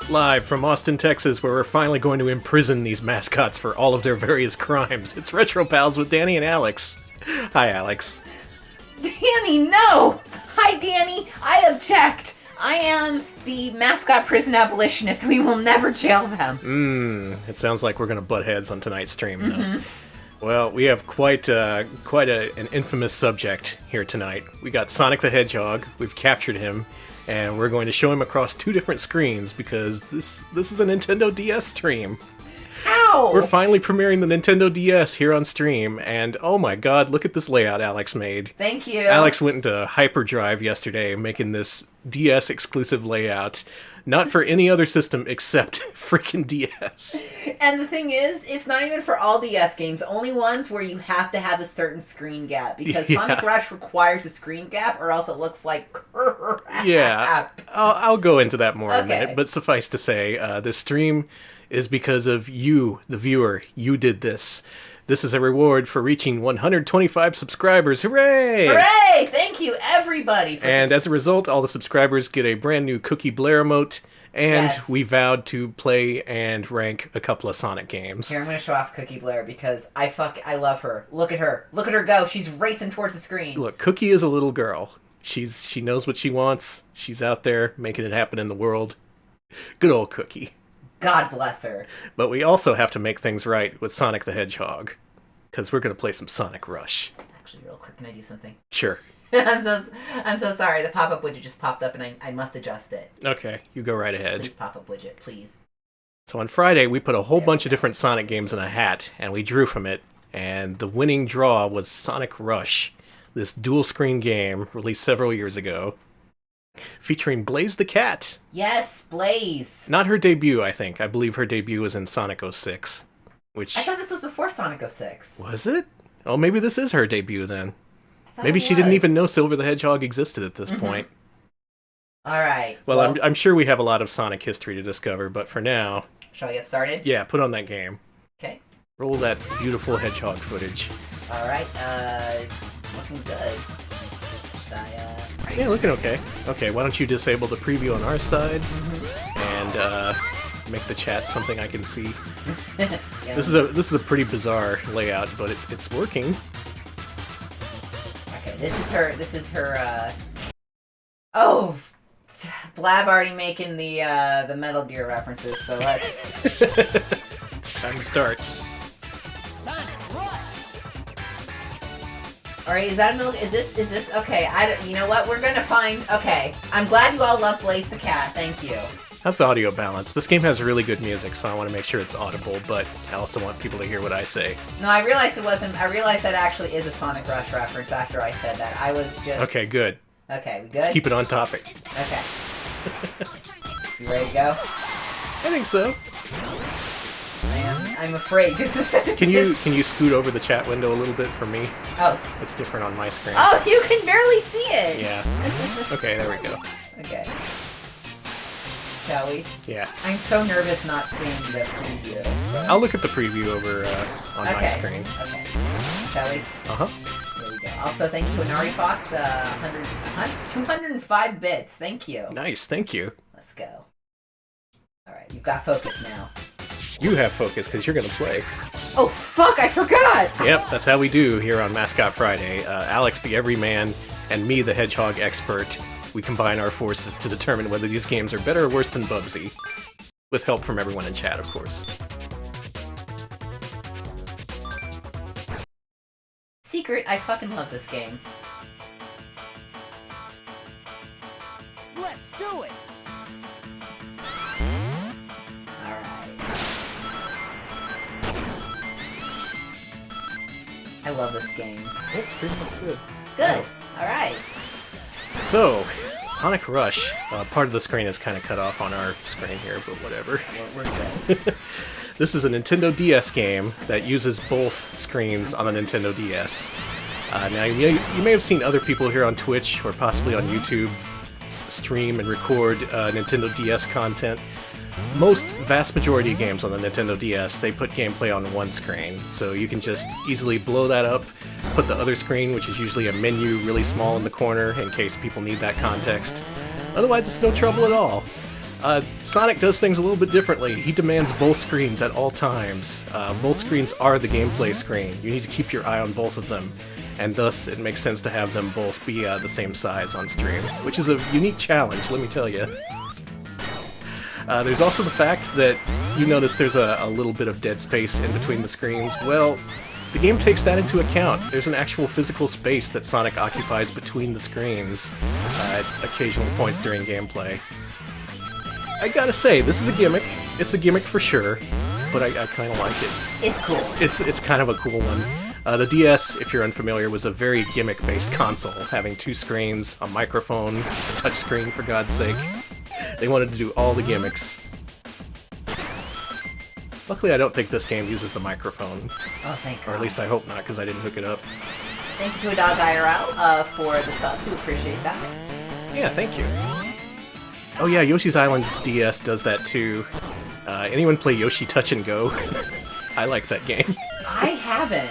Live from Austin, Texas, where we're finally going to imprison these mascots for all of their various crimes. It's Retro Pals with Danny and Alex. Hi, Alex. Danny, no! Hi, Danny. I object. I am the mascot prison abolitionist. We will never jail them. It sounds like we're going to butt heads on tonight's stream, though. Well, we have quite an infamous subject here tonight. We got Sonic the Hedgehog. We've captured him, and we're going to show him across two different screens because this is a Nintendo DS stream. Ow! We're finally premiering the Nintendo DS here on stream, and oh my god, look at this layout Alex made. Thank you. Alex went into hyperdrive yesterday making this DS exclusive layout, not for any other system except freaking DS. And the thing is, it's not even for all DS games, only ones where you have to have a certain screen gap, because Sonic Rush requires a screen gap or else it looks like crap. Yeah, I'll go into that more in a minute, but suffice to say, this stream is because of you, the viewer. You did this. This is a reward for reaching 125 subscribers. Hooray! Hooray! Thank you, everybody. And as a result, all the subscribers get a brand new Cookie Blair emote, and we vowed to play and rank a couple of Sonic games. Here, I'm going to show off Cookie Blair because I love her. Look at her. Look at her go. She's racing towards the screen. Look, Cookie is a little girl. She knows what she wants. She's out there making it happen in the world. Good old Cookie. God bless her. But we also have to make things right with Sonic the Hedgehog, because we're going to play some Sonic Rush. Actually, real quick, can I do something? Sure. I'm so sorry. The pop-up widget just popped up, and I must adjust it. Okay, you go right ahead. Please, pop-up widget, please. So on Friday, we put a whole bunch of different Sonic games in a hat, and we drew from it, and the winning draw was Sonic Rush, this dual-screen game released several years ago, featuring Blaze the Cat. Yes, Blaze. Not her debut, I think. I believe her debut was in Sonic 06. Which... I thought this was before Sonic 06. Was it? Oh, maybe this is her debut then. Maybe she didn't even know Silver the Hedgehog existed at this point. Alright. Well, I'm sure we have a lot of Sonic history to discover, but for now... Shall we get started? Yeah, put on that game. Okay. Roll that beautiful hedgehog footage. Alright, looking good. Yeah, looking okay. Okay, why don't you disable the preview on our side, and make the chat something I can see. Yeah. This is a pretty bizarre layout, but it's working. Okay, this is her, oh! Blab already making the Metal Gear references, so let's... It's time to start. Alright, is this, okay, you know what, we're gonna find, okay, I'm glad you all love Blaze the Cat, thank you. How's the audio balance? This game has really good music, so I want to make sure it's audible, but I also want people to hear what I say. No, I realized that actually is a Sonic Rush reference after I said that. I was just... Okay, good. Okay, we good? Let's keep it on topic. Okay. You ready to go? I think so. I'm afraid this is such a... Can you scoot over the chat window a little bit for me? Oh. It's different on my screen. Oh, you can barely see it! Yeah. Okay, there we go. Okay. Shall we? Yeah. I'm so nervous not seeing the preview. I'll look at the preview over on my screen. Okay. Shall we? Uh-huh. There we go. Also, thank you to Anari Fox, 205 bits. Thank you. Nice, thank you. Let's go. Alright, you've got focus now. You have focus, because you're going to play. Oh, fuck, I forgot! Yep, that's how we do here on Mascot Friday. Alex the Everyman and me the Hedgehog Expert. We combine our forces to determine whether these games are better or worse than Bubsy. With help from everyone in chat, of course. Secret, I fucking love this game. Let's do it! I love this game. Yep, pretty much good. Good. Alright. So, Sonic Rush. Part of the screen is kind of cut off on our screen here, but whatever. We're good. This is a Nintendo DS game that uses both screens on the Nintendo DS. Now, you may have seen other people here on Twitch, or possibly on YouTube, stream and record Nintendo DS content. Most vast majority of games on the Nintendo DS, they put gameplay on one screen, so you can just easily blow that up, put the other screen, which is usually a menu really small in the corner in case people need that context. Otherwise, it's no trouble at all. Sonic does things a little bit differently. He demands both screens at all times. Both screens are the gameplay screen. You need to keep your eye on both of them, and thus it makes sense to have them both be the same size on stream, which is a unique challenge, let me tell you. There's also the fact that you notice there's a little bit of dead space in between the screens. Well, the game takes that into account. There's an actual physical space that Sonic occupies between the screens at occasional points during gameplay. I gotta say, this is a gimmick. It's a gimmick for sure, but I kind of like it. It's cool. It's kind of a cool one. The DS, if you're unfamiliar, was a very gimmick-based console, having 2 screens, a microphone, a touchscreen, for God's sake. They wanted to do all the gimmicks. Luckily, I don't think this game uses the microphone. Oh, thank God. Or at least I hope not, because I didn't hook it up. Thank you to a dog IRL for the sub. We appreciate that. Yeah, thank you. Oh yeah, Yoshi's Island's DS does that too. Anyone play Yoshi Touch and Go? I like that game. I haven't.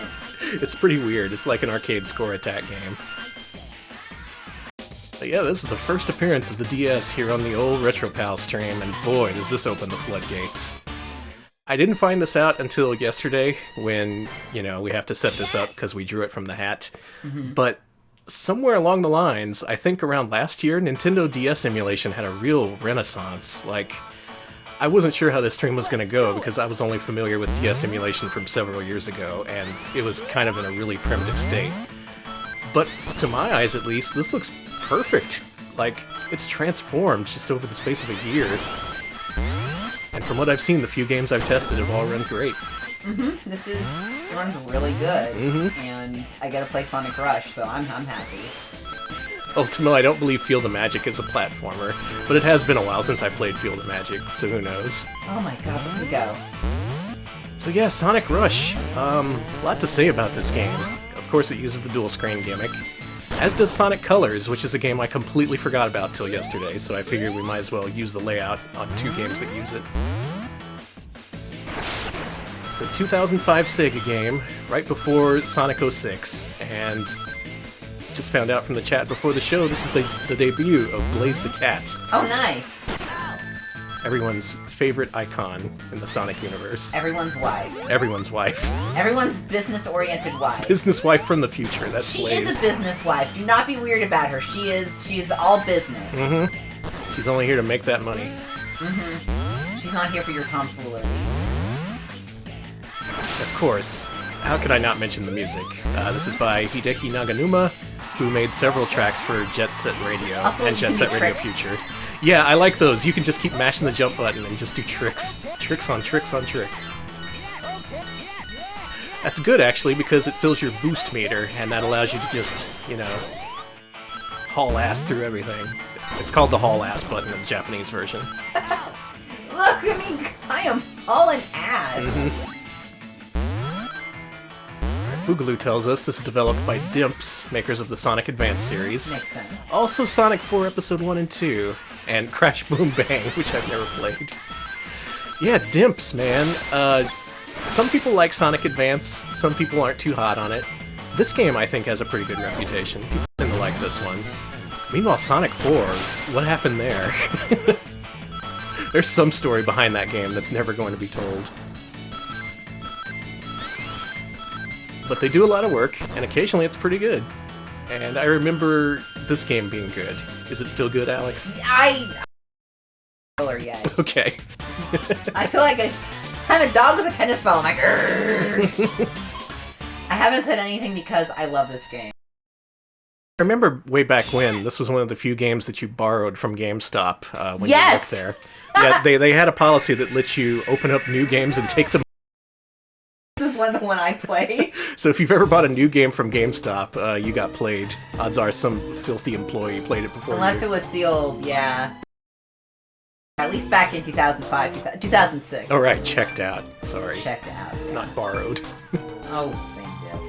It's pretty weird. It's like an arcade score attack game. But yeah, this is the first appearance of the DS here on the old RetroPal stream, and boy, does this open the floodgates. I didn't find this out until yesterday when, you know, we have to set this up because we drew it from the hat. But somewhere along the lines, I think around last year, Nintendo DS emulation had a real renaissance. Like, I wasn't sure how this stream was going to go because I was only familiar with DS emulation from several years ago, and it was kind of in a really primitive state. But to my eyes, at least, this looks perfect. Like, it's transformed just over the space of a year. And from what I've seen, the few games I've tested have all run great. This runs really good, and I gotta play Sonic Rush, so I'm happy. Ultimately, I don't believe Field of Magic is a platformer, but it has been a while since I played Field of Magic, so who knows. Oh my God, here we go. So yeah, Sonic Rush. A lot to say about this game. Of course, it uses the dual screen gimmick, as does Sonic Colors, which is a game I completely forgot about till yesterday, so I figured we might as well use the layout on 2 games that use it. It's a 2005 Sega game, right before Sonic 06, and just found out from the chat before the show, this is the debut of Blaze the Cat. Oh, nice. Everyone's favorite icon in the Sonic universe. Everyone's wife. Everyone's wife. Everyone's business-oriented wife. Business wife from the future, that's She Blaze. is a business wife. Do not be weird about her. She is all business. She's only here to make that money. She's not here for your tomfoolery. Of course, how could I not mention the music? This is by Hideki Naganuma, who made several tracks for Jet Set Radio Also, and Jet Set Radio Future. Yeah, I like those. You can just keep mashing the jump button and just do tricks. Tricks on tricks on tricks. That's good, actually, because it fills your boost meter, and that allows you to just, you know, haul ass through everything. It's called the haul ass button in the Japanese version. Look, I mean, I am hauling ass. Boogaloo tells us this is developed by Dimps, makers of the Sonic Advance series. Makes sense. Also Sonic 4 Episode 1 and 2, and Crash Boom Bang, which I've never played. Yeah, Dimps, man. Some people like Sonic Advance, some people aren't too hot on it. This game, I think, has a pretty good reputation. People tend to like this one. Meanwhile, Sonic 4, what happened there? There's some story behind that game that's never going to be told. But they do a lot of work, and occasionally it's pretty good. And I remember this game being good. Is it still good, Alex? Yet. Okay. I feel like I'm a dog with a tennis ball. I'm like, "Grrr." I haven't said anything because I love this game. I remember way back when, this was one of the few games that you borrowed from GameStop when Yes! you worked there. Yeah, they had a policy that let you open up new games and take them. This is the one I play. So if you've ever bought a new game from GameStop, you got played. Odds are some filthy employee played it before Unless you. it was sealed, yeah. At least back in 2005, 2006. Oh right, checked out. Sorry. Checked out. Yeah. Not borrowed. Oh, same diff.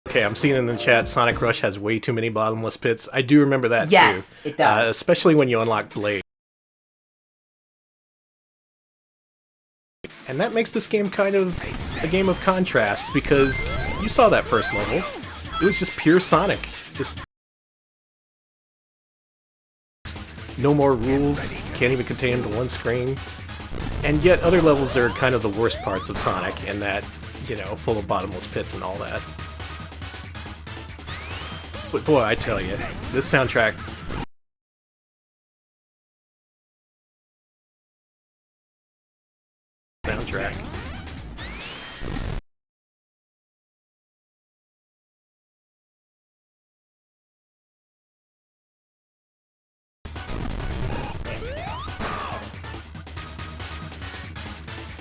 Okay, I'm seeing in the chat Sonic Rush has way too many bottomless pits. I do remember that too. Yes, it does. Especially when you unlock Blade. And that makes this game kind of a game of contrasts, because you saw that first level. It was just pure Sonic. Just no more rules, can't even contain them to one screen. And yet other levels are kind of the worst parts of Sonic, in that, you know, full of bottomless pits and all that. But boy, I tell you, this soundtrack...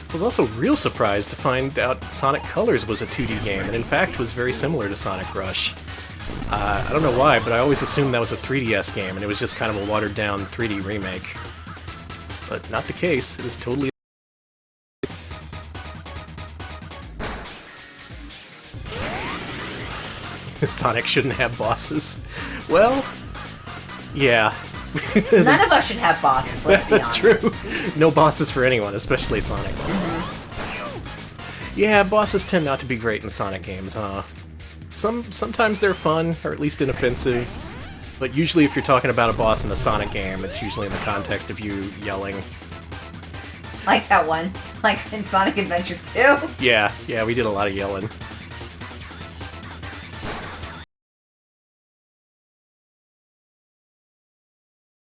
I was also real surprised to find out Sonic Colors was a 2D game, and in fact was very similar to Sonic Rush. I don't know why, but I always assumed that was a 3DS game, and it was just kind of a watered-down 3D remake. But not the case, it was totally... Sonic shouldn't have bosses. Well, yeah. None of us should have bosses, let's be honest. That's true. No bosses for anyone, especially Sonic. Yeah, bosses tend not to be great in Sonic games, huh? Sometimes they're fun, or at least inoffensive, but usually if you're talking about a boss in a Sonic game, it's usually in the context of you yelling. Like that one, like in Sonic Adventure 2? Yeah, we did a lot of yelling.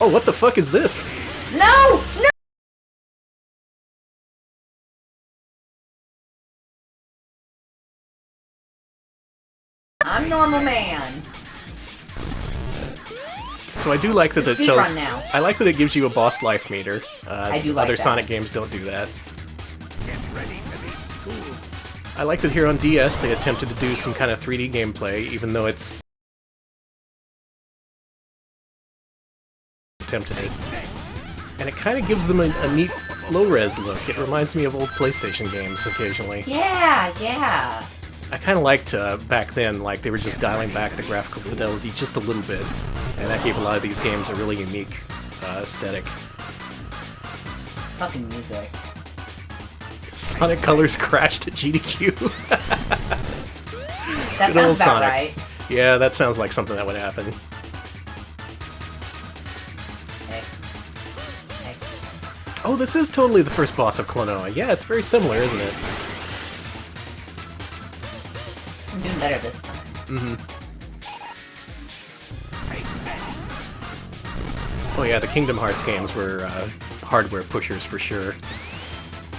Oh, what the fuck is this? No! No! I'm Normal Man. So I do like that it Speed tells... run now. I like that it gives you a boss life meter. I do like other that. Sonic games don't do that. I like that here on DS they attempted to do some kind of 3D gameplay, even though it's... attempted it. And it kind of gives them a neat low-res look. It reminds me of old PlayStation games occasionally. Yeah. I kind of liked, back then, like, they were just dialing back the graphical fidelity just a little bit. And that gave a lot of these games a really unique aesthetic. It's fucking music. Sonic Colors crashed at GDQ. That Good old sounds about Sonic. right. Yeah, that sounds like something that would happen. Hey. Oh, this is totally the first boss of Klonoa. Yeah, it's very similar, isn't it? I'm doing better this time. Oh yeah, the Kingdom Hearts games were hardware pushers for sure.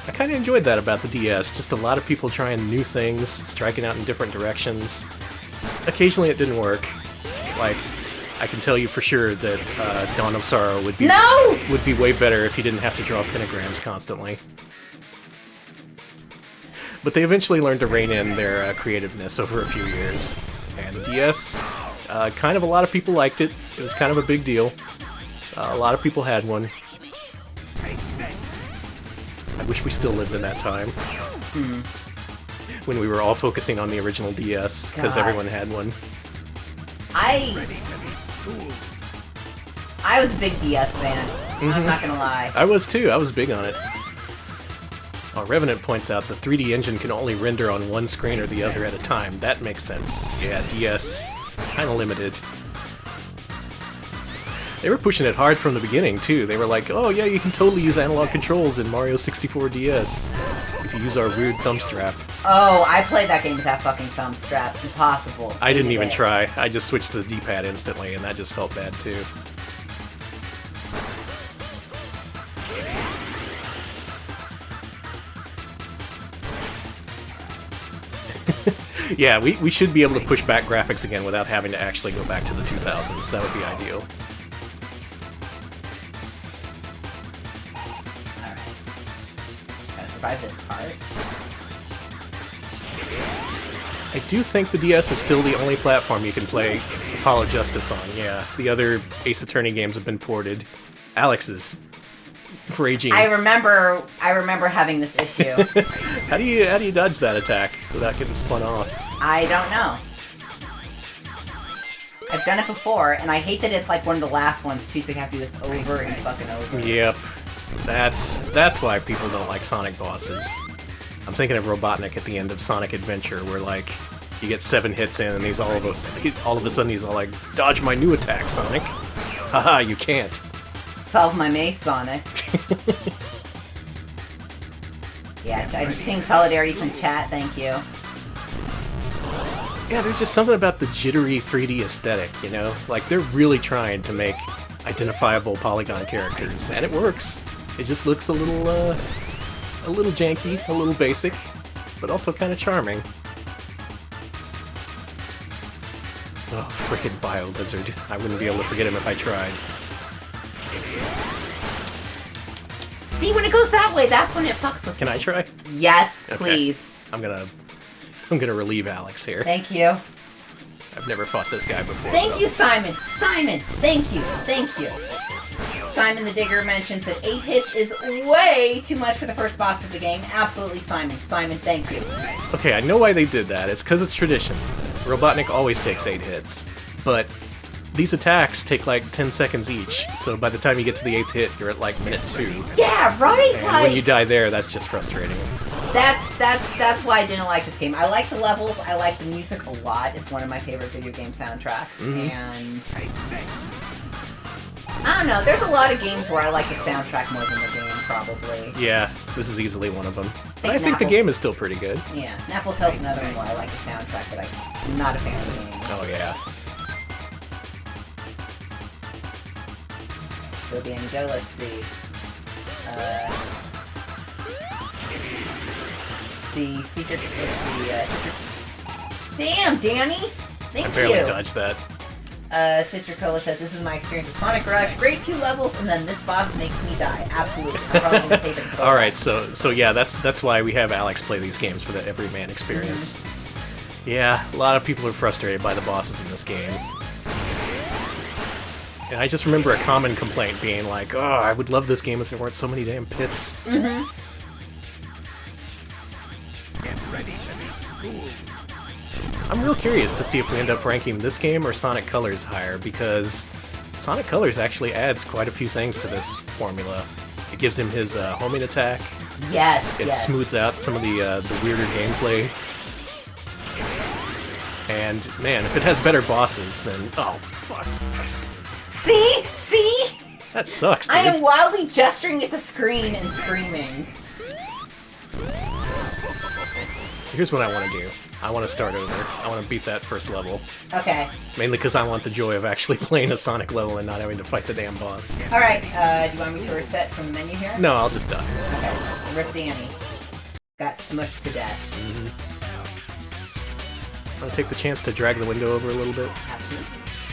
I kind of enjoyed that about the DS, just a lot of people trying new things, striking out in different directions. Occasionally it didn't work. Like, I can tell you for sure that Dawn of Sorrow would be way better if you didn't have to draw pentagrams constantly. But they eventually learned to rein in their creativeness over a few years. And the DS, kind of a lot of people liked it. It was kind of a big deal. A lot of people had one. I wish we still lived in that time. When we were all focusing on the original DS, because everyone had one. I was a big DS fan. I'm not gonna lie. I was too. I was big on it. Oh, Revenant points out the 3D engine can only render on one screen or the other at a time. That makes sense. Yeah, DS, kinda limited. They were pushing it hard from the beginning, too. They were like, oh yeah, you can totally use analog controls in Mario 64 DS if you use our weird thumb strap. Oh, I played that game with that fucking thumb strap. Impossible. I didn't even try. I just switched to the D-pad instantly, and that just felt bad, too. Yeah, we should be able to push back graphics again without having to actually go back to the 2000s. That would be ideal. Survive this part. I do think the DS is still the only platform you can play Apollo Justice on, yeah. The other Ace Attorney games have been ported. Alex is raging. I remember having this issue. How do you dodge that attack without getting spun off? I don't know. I've done it before, and I hate that it's like one of the last ones too, so you have to do this over and fucking over. Yep. That's why people don't like Sonic bosses. I'm thinking of Robotnik at the end of Sonic Adventure, where like you get 7 hits in, and all of a sudden he's all like, "Dodge my new attack, Sonic!" Haha, you can't. Solve my maze, Sonic. Yeah, I'm seeing solidarity from chat, thank you. Yeah, there's just something about the jittery 3D aesthetic, you know? Like, they're really trying to make identifiable polygon characters, and it works. It just looks a little janky, a little basic, but also kind of charming. Oh, frickin' Bio-Lizard. I wouldn't be able to forget him if I tried. See, when it goes that way, that's when it fucks with me. Can I try? Yes, please. Okay. I'm gonna relieve Alex here. Thank you. I've never fought this guy before. Thank you, Simon. Simon, thank you. Thank you. Simon the Digger mentions that 8 hits is way too much for the first boss of the game. Absolutely, Simon. Simon, thank you. Okay, I know why they did that. It's because it's tradition. Robotnik always takes 8 hits, but these attacks take like 10 seconds each, so by the time you get to the 8th hit, you're at like minute 2. Yeah, right? And like, when you die there, that's just frustrating. That's why I didn't like this game. I like the levels, I like the music a lot. It's one of my favorite video game soundtracks, and I don't know, there's a lot of games where I like the soundtrack more than the game, probably. Yeah, this is easily one of them. But I think the game is still pretty good. Yeah, Napple Tell's another one where I like the soundtrack, but I'm not a fan of the game. Oh yeah. Go, Danny, go, let's see. Secret. Damn, Danny! Thank you! I barely dodged that. Citricola says, this is my experience with Sonic Rush. Great few levels, and then this boss makes me die. Absolutely. I'm probably gonna take it. Alright, so yeah, that's why we have Alex play these games, for the everyman experience. Yeah, a lot of people are frustrated by the bosses in this game. And I just remember a common complaint being like, oh, I would love this game if there weren't so many damn pits. I'm real curious to see if we end up ranking this game or Sonic Colors higher, because Sonic Colors actually adds quite a few things to this formula. It gives him his homing attack. Yes, It smooths out some of the weirder gameplay. And, man, if it has better bosses, then... Oh, fuck. See? See? That sucks, dude. I am wildly gesturing at the screen and screaming. So here's what I want to do. I want to start over. I want to beat that first level. Okay. Mainly because I want the joy of actually playing a Sonic level and not having to fight the damn boss. Alright, do you want me to reset from the menu here? No, I'll just die. Okay. Rip Danny. Got smushed to death. Want to take the chance to drag the window over a little bit? Absolutely.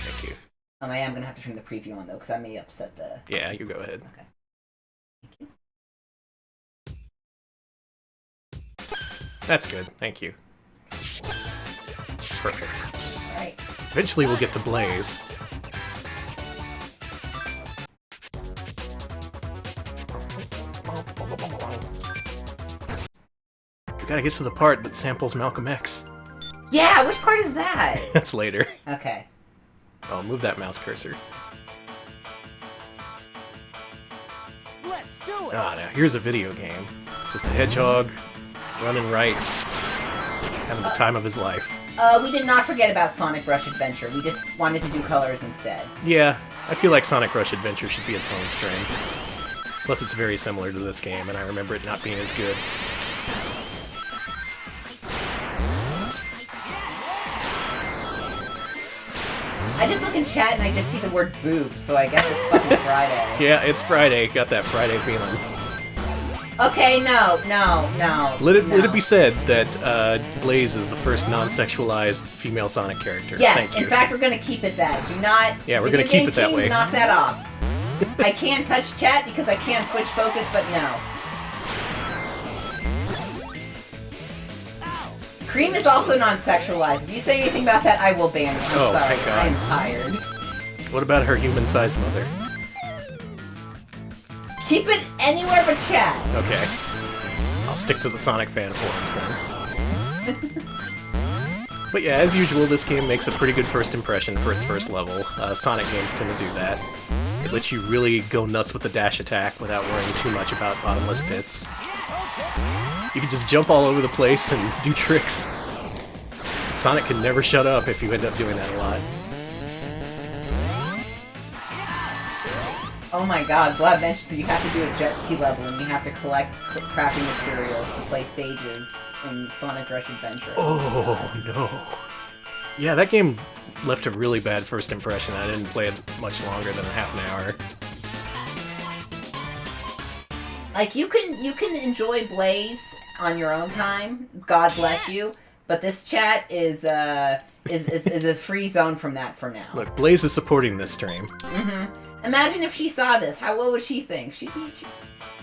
Thank you. I am gonna have to turn the preview on though, because I may upset the... Yeah, you go ahead. Okay. That's good. Thank you. Perfect. Alright. Eventually we'll get to Blaze. We gotta get to the part that samples Malcolm X. Yeah, which part is that? That's later. Okay. Oh, move that mouse cursor. Let's do it. Ah, now here's a video game. Just a hedgehog, running right, having the time of his life. We did not forget about Sonic Rush Adventure. We just wanted to do colors instead. Yeah, I feel like Sonic Rush Adventure should be its own stream. Plus it's very similar to this game, and I remember it not being as good. I just look in chat and I just see the word boob, so I guess it's fucking Friday. Yeah, it's Friday. Got that Friday feeling. Okay, no. Let it be said that Blaze is the first non-sexualized female Sonic character. Yes, Thank you. in fact, we're gonna keep it that. Do not... Yeah, we're gonna keep it that way. Knock that off. I can't touch chat because I can't switch focus, but no. Cream is also non-sexualized. If you say anything about that, I will ban you. I'm sorry. Thank God. I am tired. What about her human-sized mother? Keep it anywhere but chat. Okay. I'll stick to the Sonic fan forums then. But yeah, as usual, this game makes a pretty good first impression for its first level. Sonic games tend to do that. It lets you really go nuts with the dash attack without worrying too much about bottomless pits. You can just jump all over the place and do tricks. Sonic can never shut up if you end up doing that a lot. Oh my god, Blab mentions that you have to do a jet ski level and you have to collect crappy materials to play stages in Sonic Rush Adventure. Oh, no. Yeah, that game left a really bad first impression. I didn't play it much longer than half an hour. Like, you can enjoy Blaze on your own time, God bless you, but this chat is a free zone from that for now. Look, Blaze is supporting this stream. Mm-hmm. Imagine if she saw this. What would she think? She'd be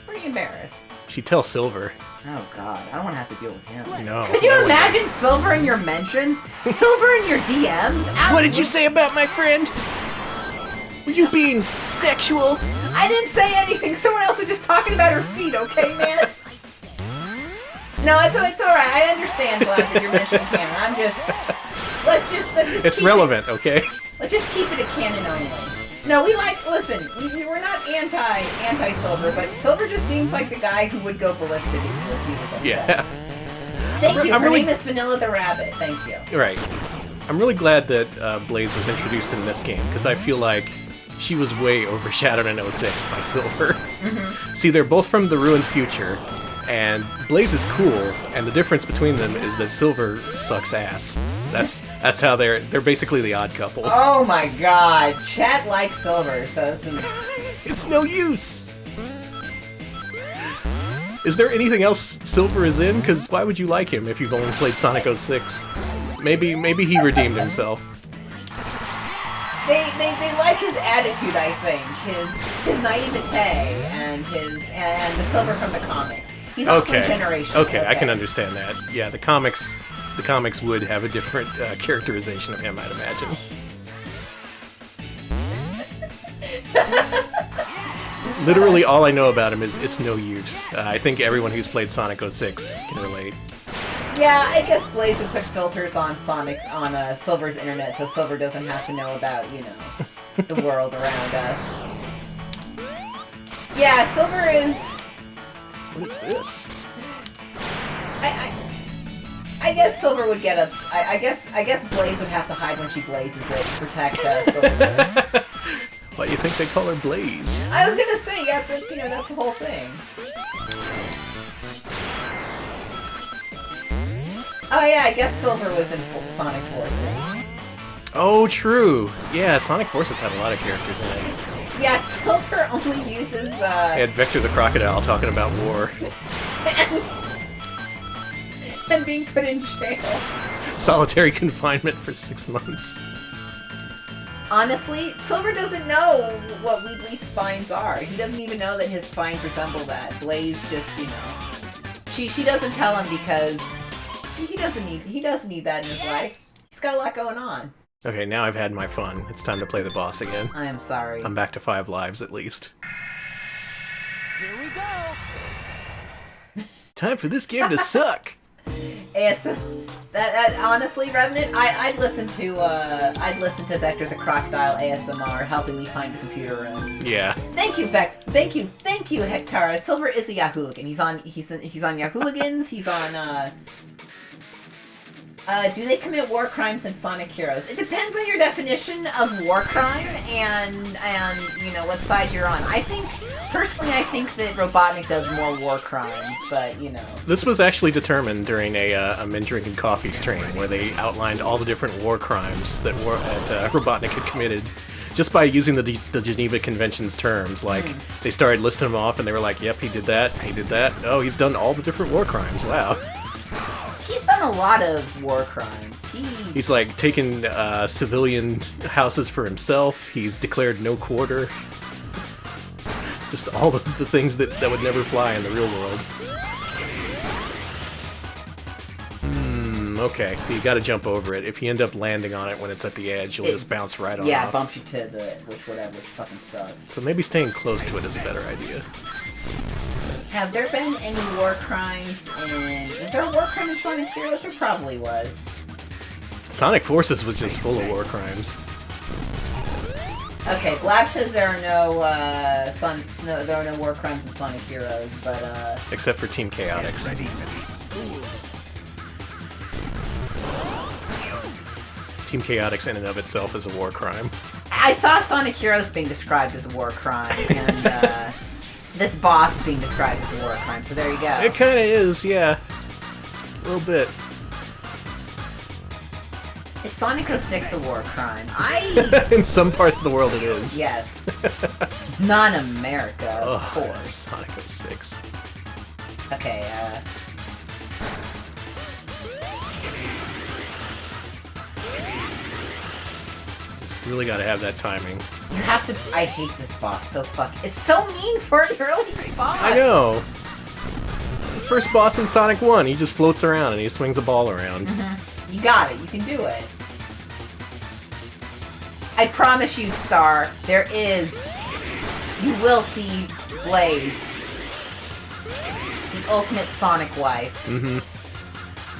pretty embarrassed. She'd tell Silver. Oh god, I don't want to have to deal with him. No. Could you imagine Silver in your mentions? Silver in your DMs? Absolutely. What did you say about my friend? Were you being sexual? I didn't say anything. Someone else was just talking about her feet, okay, man? No, it's alright. I understand, Vlad, that you're mentioning canon. Let's just It's relevant, okay? Let's just keep it a canon only. No, listen, we're not anti-Silver, but Silver just seems like the guy who would go ballistic if he was upset. Yeah. Thank you. Her really... name is Vanilla the Rabbit. Thank you. Right. I'm really glad that Blaze was introduced in this game, because I feel like she was way overshadowed in 06 by Silver. Mm-hmm. See, they're both from the ruined future, and Blaze is cool, and the difference between them is that Silver sucks ass. That's how they're basically the odd couple. Oh my god, chat likes Silver, so this is... It's no use! Is there anything else Silver is in? Because why would you like him if you've only played Sonic 06? Maybe he redeemed himself. They like his attitude, I think. His naivete and the Silver from the comics. He's also a generation. Okay, I can understand that. Yeah, the comics would have a different characterization of him, I'd imagine. Literally all I know about him is it's no use. I think everyone who's played Sonic 06 can relate. Yeah, I guess Blaze would put filters on Silver's internet so Silver doesn't have to know about, the world around us. Yeah, Silver is... What is this? I guess Silver would get upset. I guess Blaze would have to hide when she blazes it to protect Silver. Why do you think they call her Blaze? I was gonna say, yeah, that's the whole thing. Oh yeah, I guess Silver was in Sonic Forces. Oh, true. Yeah, Sonic Forces had a lot of characters in it. Yeah, Silver only uses, They had Vector the Crocodile talking about war. and being put in jail. Solitary confinement for 6 months. Honestly, Silver doesn't know what Weebly's spines are. He doesn't even know that his spines resemble that. Blaze just, she doesn't tell him because he doesn't need that in his life. He's got a lot going on. Okay, now I've had my fun. It's time to play the boss again. I am sorry. I'm back to 5 lives at least. Here we go. Time for this game to suck. That honestly, Revenant, I'd listen to Vector the Crocodile ASMR helping me find the computer room. Yeah. Thank you, Thank you, Hectara. Silver is a Yahooligans. He's on Yahooligans. He's on. Do they commit war crimes in Sonic Heroes? It depends on your definition of war crime and what side you're on. Personally, I think that Robotnik does more war crimes, but This was actually determined during a Men Drinking Coffee stream where they outlined all the different war crimes that Robotnik had committed just by using the Geneva Convention's terms. Like, they started listing them off and they were like, yep, he did that, oh, he's done all the different war crimes, wow. He's done a lot of war crimes. He's like taken civilian houses for himself. He's declared no quarter. Just all the things that would never fly in the real world. Okay, so you gotta jump over it. If you end up landing on it when it's at the edge, you'll just bounce right on Yeah, off. it bumps you to which fucking sucks. So maybe staying close to it is a better idea. Have there been any war crimes in... Is there a war crime in Sonic Heroes? There probably was. Sonic Forces was just full of war crimes. Okay, Blab says there are no war crimes in Sonic Heroes, but Except for Team Chaotix. Team Chaotix in and of itself is a war crime. I saw Sonic Heroes being described as a war crime, and this boss being described as a war crime, so there you go. It kinda is, yeah. A little bit. Is Sonic 06 a war crime? In some parts of the world it is. Yes. Not in America, of course. Sonic 06. Okay, Just really gotta have that timing. you have to... I hate this boss so It's so mean for an early boss! I know! The first boss in Sonic 1, he just floats around and he swings a ball around. You got it, you can do it. I promise you, Star, you will see Blaze. The ultimate Sonic wife.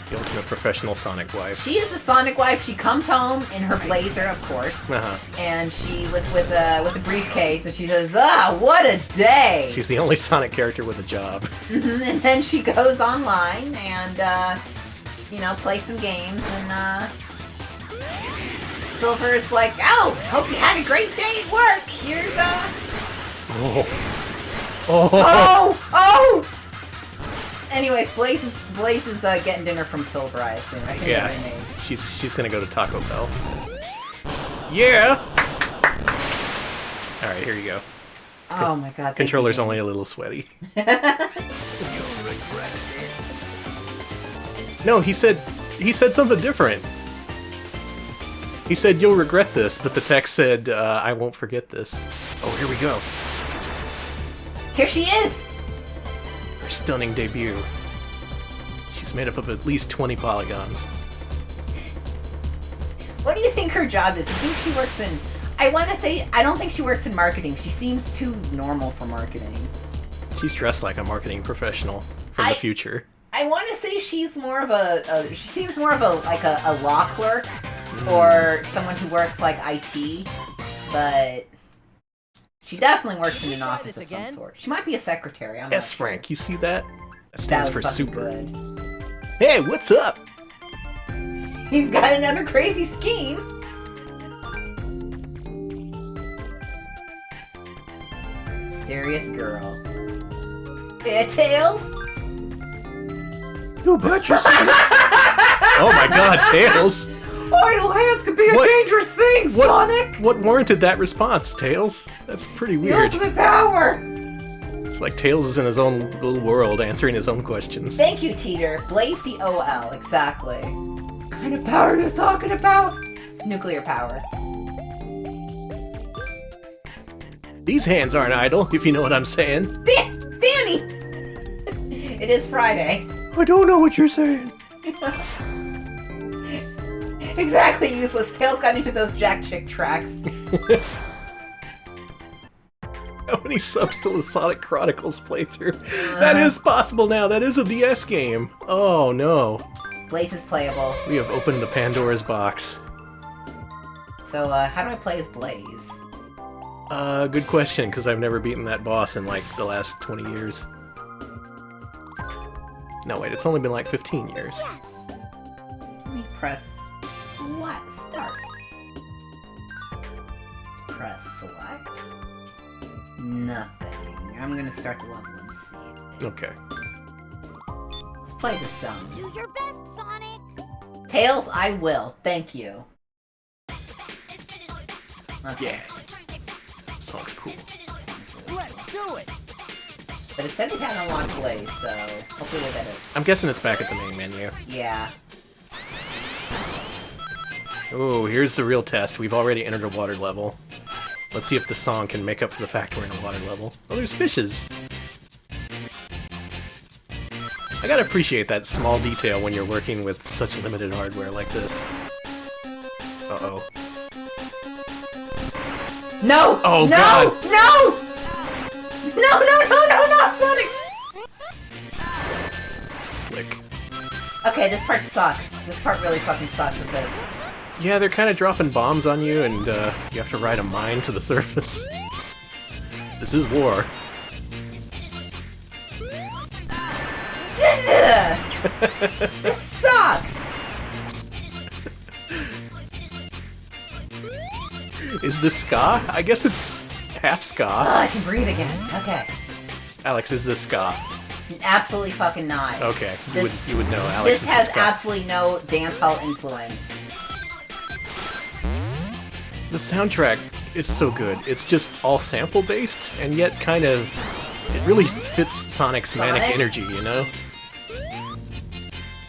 The ultimate professional Sonic wife. She is the Sonic wife. She comes home in her blazer, of course, and she with a briefcase, and she says, "Ah, what a day!" She's the only Sonic character with a job. And then she goes online and play some games, and Silver's like, "Oh, hope you had a great day at work. Here's Oh! Anyways, Blaze is getting dinner from Silver, I assume. I assume Yeah, they're names. she's gonna go to Taco Bell. Yeah! Alright, here you go. Oh my god. Controller's only a little sweaty. No, he said something different. He said, "You'll regret this," but the text said, "I won't forget this." Oh, here we go. Here she is! Her stunning debut. She's made up of at least 20 polygons. What do you think her job is? Do you think she works in... I don't think she works in marketing. She seems too normal for marketing. She's dressed like a marketing professional from the future. I want to say she's more of she seems more of a law clerk or someone who works like IT, but she definitely works in an office of some sort. She might be a secretary. I'm S not sure. Frank, you see that? That stands for fucking super. good. Hey, what's up? He's got another crazy scheme. Mysterious girl. Tails? You betcha. Oh my god, Tails! Idle hands could be a dangerous thing, Sonic! What warranted that response, Tails? That's pretty The weird. ultimate power! It's like Tails is in his own little world, answering his own questions. Thank you, Teeter. Blaze the OL, exactly. What kind of power are you talking about? It's nuclear power. These hands aren't idle, if you know what I'm saying. Danny! It is Friday. I don't know what you're saying. Exactly, useless. Tails got into those Jack Chick tracks. How many subs till the Sonic Chronicles playthrough? That is possible now. That is a DS game. Oh no. Blaze is playable. We have opened the Pandora's box. So, how do I play as Blaze? Good question, because I've never beaten that boss in like the last 20 years. No, wait, it's only been like 15 years. Let me press start. Let's press select. Nothing. I'm gonna start the level and see. Okay. Let's play this song. Do your best, Sonic. Tails, I will. Thank you. Okay. Yeah. That song's cool. Let's do it. But it said we had unlocked Blaze, so hopefully we'll get it. I'm guessing it's back at the main menu. Yeah. Oh, here's the real test. We've already entered a water level. Let's see if the song can make up for the fact we're in a water level. Oh, there's fishes! I gotta appreciate that small detail when you're working with such limited hardware like this. Uh-oh. No! Oh, no! God! No! No, no, no, no, not Sonic! Slick. Okay, this part sucks. This part really fucking sucks with it. Yeah, they're kind of dropping bombs on you, and you have to ride a mine to the surface. This is war. This sucks! Is this ska? I guess it's half ska. Oh, I can breathe again. Okay. Alex, is this ska? Absolutely fucking not. Okay, This- you would know. Alex, This is has ska? absolutely no dancehall influence. The soundtrack is so good. It's just all sample based, and yet kind of it really fits Sonic's manic Sonic? energy, you know?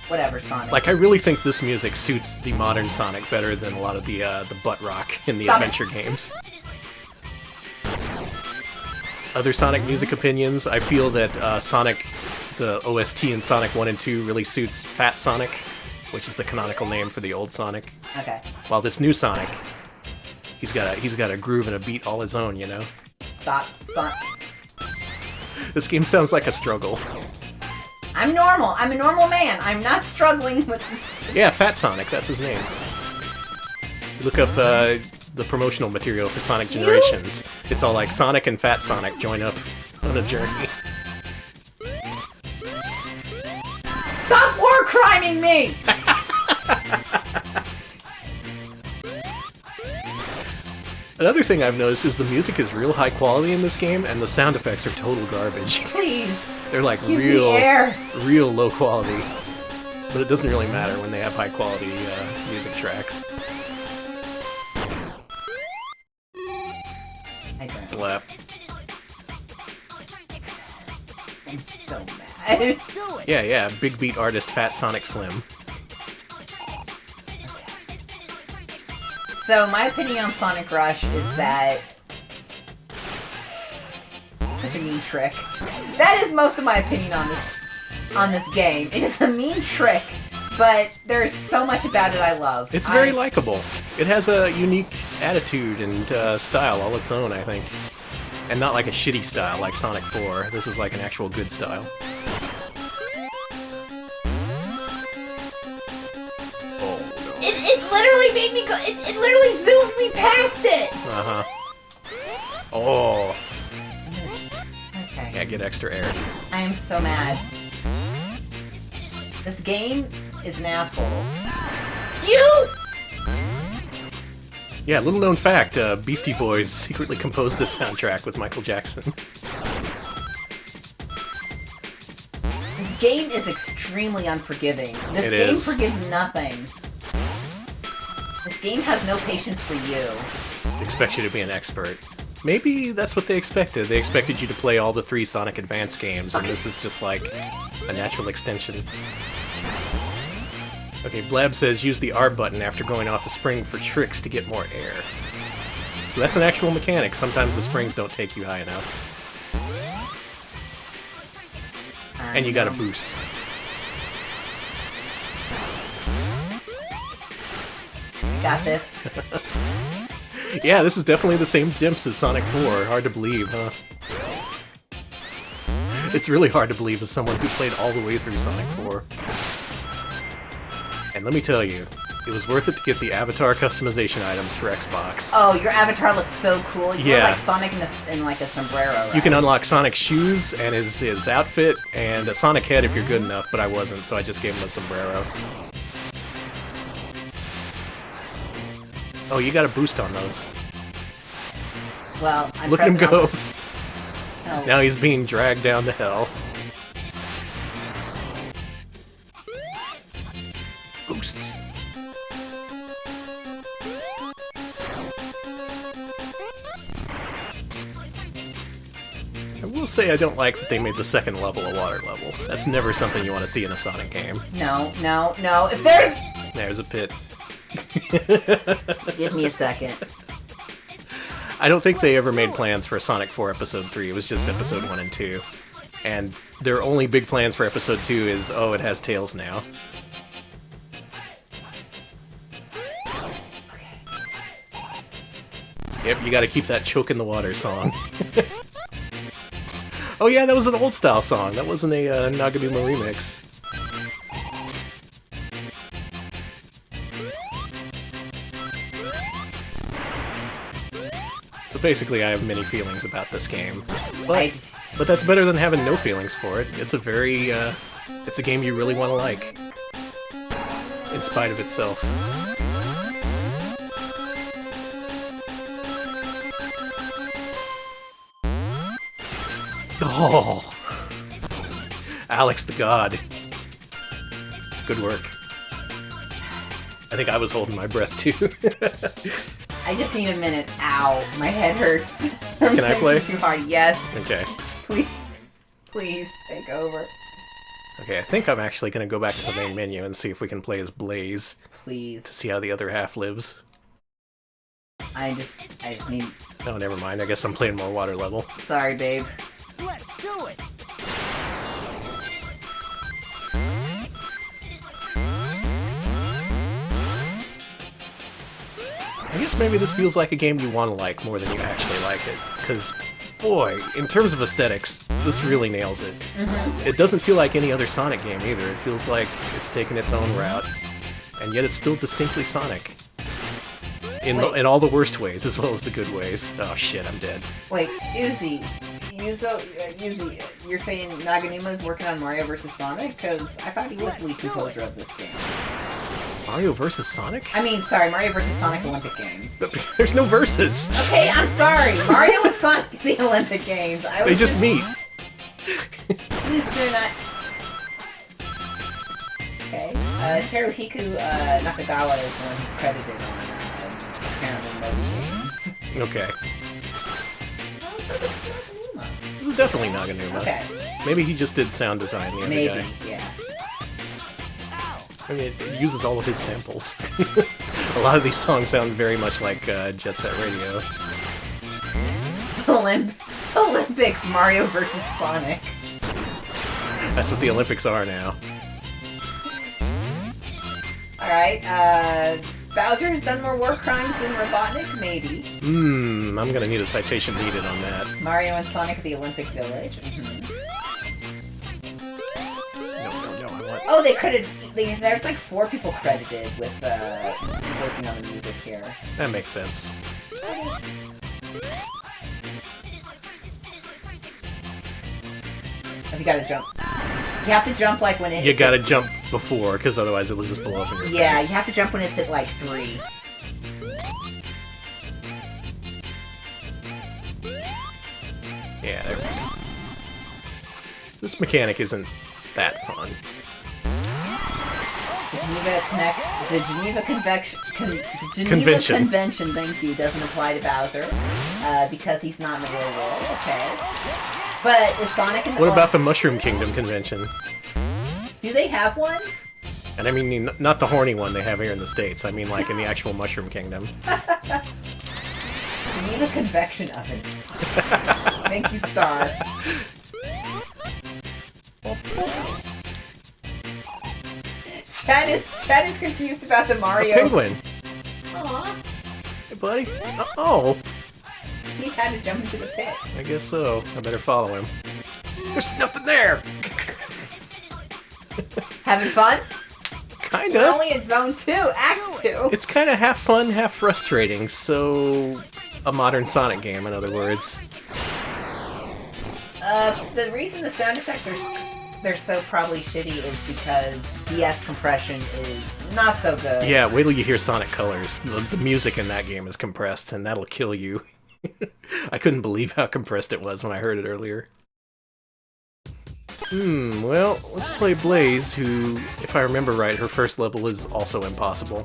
Whatever, Sonic. Like, I really think this music suits the modern Sonic better than a lot of the butt rock in the Stop it. adventure games. Other Sonic music opinions, I feel that Sonic, the OST in Sonic 1 and 2 really suits Fat Sonic, which is the canonical name for the old Sonic. Okay. While this new Sonic, he's got a groove and a beat all his own, you know? Stop. Sonic. This game sounds like a struggle. I'm normal. I'm a normal man. I'm not struggling with... Yeah, Fat Sonic, that's his name. Look up the promotional material for Sonic Generations. It's all like Sonic and Fat Sonic join up on a journey. Stop war criming me! Another thing I've noticed is the music is real high quality in this game, and the sound effects are total garbage. Please. They're like Give me air. real low quality. But it doesn't really matter when they have high quality music tracks. I don't. Blap. I'm so mad. Do it. Yeah, big beat artist Fat Sonic Slim. So my opinion on Sonic Rush is that such a mean trick. That is most of my opinion on this game. It is a mean trick, but there's so much about it I love. It's very likable. It has a unique attitude and style all its own, I think. And not like a shitty style like Sonic 4. This is like an actual good style. Oh, no. It literally made me go. It literally zoomed me past it. Uh-huh. Oh. Okay. Yeah, get extra air. I am so mad. This game is an asshole. You. Yeah, little known fact, Beastie Boys secretly composed this soundtrack with Michael Jackson. This game is extremely unforgiving. This It game is. forgives nothing. This game has no patience for you. Expects you to be an expert. Maybe that's what they expected. They expected you to play all the 3 Sonic Advance games, and this is just like a natural extension. Okay, Blab says use the R button after going off a spring for tricks to get more air. So that's an actual mechanic. Sometimes the springs don't take you high enough. And you got a boost. Got this. Yeah, this is definitely the same dimps as Sonic 4. Hard to believe, huh? It's really hard to believe as someone who played all the way through Sonic 4. And let me tell you, it was worth it to get the avatar customization items for Xbox. Oh, your avatar looks so cool. You Yeah. look like Sonic in like a sombrero, right? You can unlock Sonic's shoes and his outfit and a Sonic head if you're good enough, but I wasn't, so I just gave him a sombrero. Oh, you got a boost on those. Well, I'm Look at him pressing go. on- Oh. Now he's being dragged down to hell. Boost. I will say I don't like that they made the second level a water level. That's never something you want to see in a Sonic game. No, no, no. If there's... There's a pit. Give me a second. I don't think they ever made plans for Sonic 4 Episode 3. It was just Episode 1 and 2. And their only big plans for Episode 2 is, oh, it has Tails now. Yep, you gotta keep that choke in the water song. Oh yeah, that was an old style song. That wasn't a Naganuma remix. So basically I have many feelings about this game. But that's better than having no feelings for it. It's a very, it's a game you really want to like. In spite of itself. Oh! Alex the God. Good work. I think I was holding my breath too. I just need a minute. Ow, my head hurts. Can I play? Too hard. Yes. Okay. Please take over. Okay, I think I'm actually going to go back to the main menu and see if we can play as Blaze. Please. To see how the other half lives. I just need... Oh, never mind. I guess I'm playing more water level. Sorry, babe. Let's do it. I guess maybe this feels like a game you want to like more than you actually like it. Because, boy, in terms of aesthetics, this really nails it. It doesn't feel like any other Sonic game either. It feels like it's taken its own route. And yet it's still distinctly Sonic. In all the worst ways, as well as the good ways. Oh shit, I'm dead. Wait, Uzi, you're saying Naganuma's working on Mario vs. Sonic? Because I thought he was lead composer of this game. Mario vs. Sonic? I mean, sorry, Mario vs. Sonic Olympic Games. There's no versus. Okay, I'm sorry. Mario and Sonic the Olympic Games. They just meet. They're not... Okay. Teruhiku Nakagawa is the one who's credited on apparently most games. Okay. Oh, so this is Naganuma. This is definitely Naganuma. Okay. Maybe he just did sound design, the other Maybe, guy. yeah. I mean, it uses all of his samples. A lot of these songs sound very much like Jet Set Radio. Olympics, Mario versus Sonic. That's what the Olympics are now. Alright, Bowser has done more war crimes than Robotnik? Maybe. I'm gonna need a citation needed on that. Mario and Sonic at the Olympic Village. No, I want... Oh, there's like 4 people credited with working on the music here. That makes sense. You gotta jump. You have to jump like when You gotta jump before, because otherwise it'll just blow up in your face. Yeah, you have to jump when it's at like 3. Yeah, there we go. This mechanic isn't that fun. The Geneva Convention, thank you, doesn't apply to Bowser because he's not in the real world. Okay, but is Sonic in the? What about the Mushroom Kingdom convention? Do they have one? And I mean, not the horny one they have here in the States. I mean, like in the actual Mushroom Kingdom. Geneva Convection Oven. Thank you, Star. Chad is confused about the Mario. A penguin. Aww. Hey, buddy. Oh. He had to jump into the pit. I guess so. I better follow him. There's nothing there. Having fun? Kinda. We're only in Zone 2, Act 2. It's kind of half fun, half frustrating. So, a modern Sonic game, in other words. The reason the sound effects they're so probably shitty is because DS compression is not so good. Yeah, wait till you hear Sonic Colors. The music in that game is compressed, and that'll kill you. I couldn't believe how compressed it was when I heard it earlier. Well, let's play Blaze, who, if I remember right, her first level is also impossible.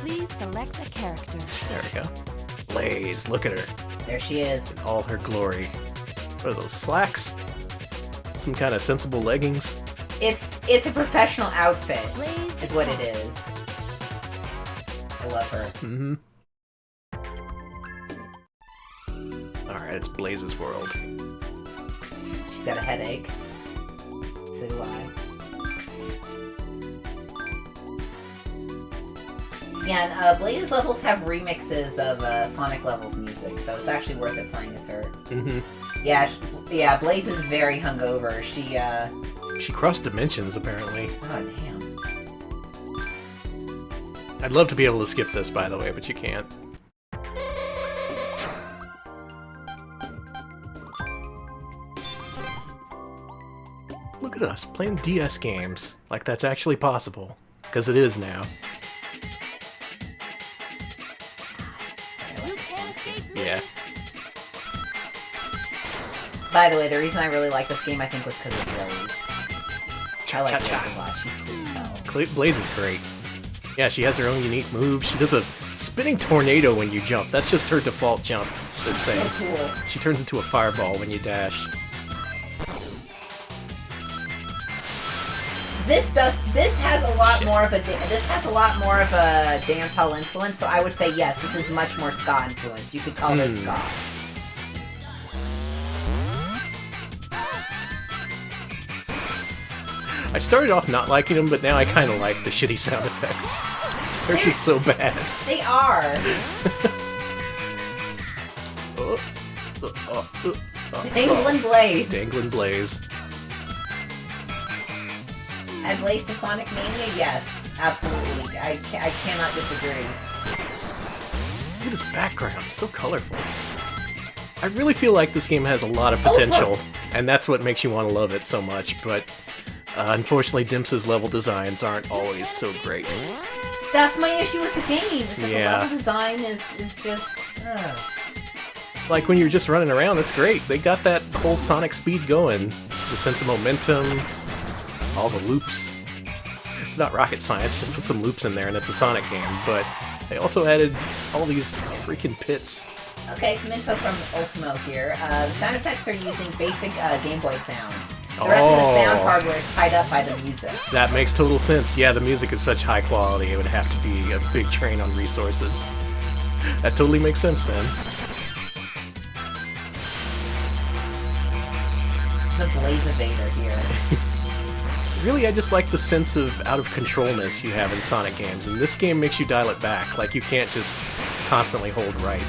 Please select a character. There we go. Blaze, look at her. There she is. All her glory. What are those, slacks? Some kind of sensible leggings? It's a professional outfit, Blaze is what it is. I love her. Mm-hmm. Alright, it's Blaze's world. She's got a headache. So do I. Yeah, and Blaze's levels have remixes of Sonic levels music, so it's actually worth it playing as her. Mm-hmm. Yeah, Blaze is very hungover. She crossed dimensions, apparently. Oh, damn. I'd love to be able to skip this, by the way, but you can't. Look at us, playing DS games. Like that's actually possible. Because it is now. You can't escape me. Yeah. By the way, the reason I really like this game, I think, was because of Blaze. I like Blaze a lot. She's cool as hell. Blaze is great. Yeah, she has her own unique move. She does a spinning tornado when you jump. That's just her default jump, this thing. So cool. She turns into a fireball when you dash. This has a lot more of a dance hall influence, so I would say yes, this is much more ska influenced. You could call this ska. I started off not liking them, but now I kind of like the shitty sound effects. They're just so bad. They are. Dangling Blaze. Dangling Blaze. Add Blaze to Sonic Mania? Yes, absolutely. I cannot disagree. Look at this background, it's so colorful. I really feel like this game has a lot of potential, and that's what makes you want to love it so much, but unfortunately Dimps' level designs aren't always so great. That's my issue with the game. Is that Yeah. the level design is just... Like when you're just running around, that's great. They got that whole Sonic speed going. The sense of momentum, all the loops. It's not rocket science, just put some loops in there and it's a Sonic game, but they also added all these freaking pits. Okay, some info from Ultimo here. The sound effects are using basic Game Boy sounds. The rest of the sound hardware is tied up by the music. That makes total sense. Yeah, the music is such high quality, it would have to be a big drain on resources. That totally makes sense then. The Blaze Evader here. Really, I just like the sense of out-of-controlness you have in Sonic games, and this game makes you dial it back. Like, you can't just constantly hold right.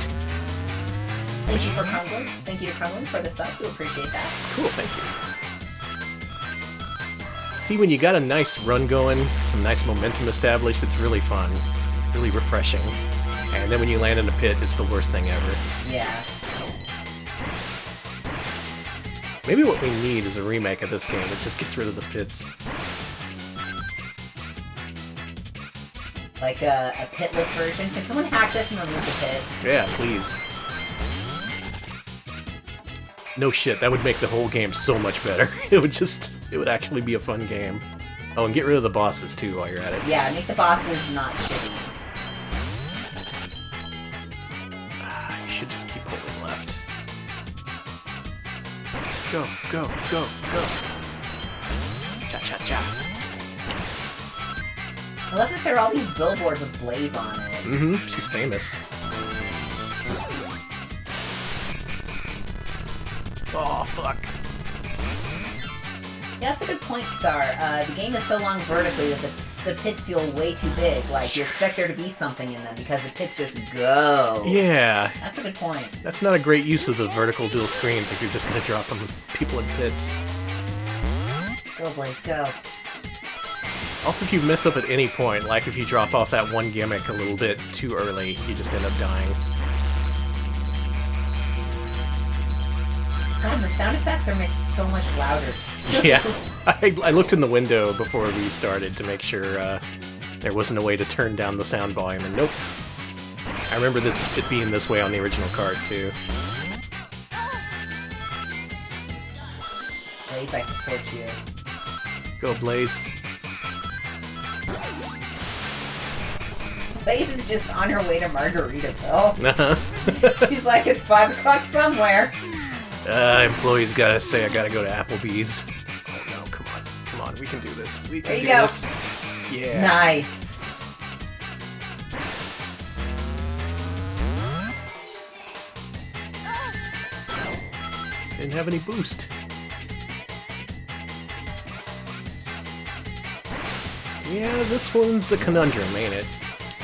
Thank you for Crumblin. Thank you to Crumblin for the sub. We appreciate that. Cool, thank you. See, when you got a nice run going, some nice momentum established, it's really fun. Really refreshing. And then when you land in a pit, it's the worst thing ever. Yeah. Maybe what we need is a remake of this game that just gets rid of the pits. Like a pitless version. Can someone hack this and remove the pits? Yeah, please. No shit, that would make the whole game so much better. It would actually be a fun game. Oh, and get rid of the bosses too while you're at it. Yeah, make the bosses not shitty. You should just keep holding left. Go, go, go, go. Cha-cha-cha. I love that there are all these billboards with Blaze on it. Mm-hmm, she's famous. Oh, fuck. Yeah, that's a good point, Star. The game is so long vertically that the pits feel way too big. Like, you expect there to be something in them because the pits just go. Yeah. That's a good point. That's not a great use of the vertical dual screens if you're just gonna drop them people in pits. Go, Blaze, go. Also, if you mess up at any point, like if you drop off that one gimmick a little bit too early, you just end up dying. God, the sound effects are mixed so much louder. Yeah, I looked in the window before we started to make sure there wasn't a way to turn down the sound volume, and nope. I remember it being this way on the original card, too. Blaze, I support you. Go, Blaze. Blaze is just on her way to Margaritaville. Uh-huh. She's like, it's 5 o'clock somewhere. Employees gotta say I gotta go to Applebee's. Oh no, come on, we can do this. We can There you do go. this. Yeah. Nice. Didn't have any boost. Yeah, this one's a conundrum, ain't it?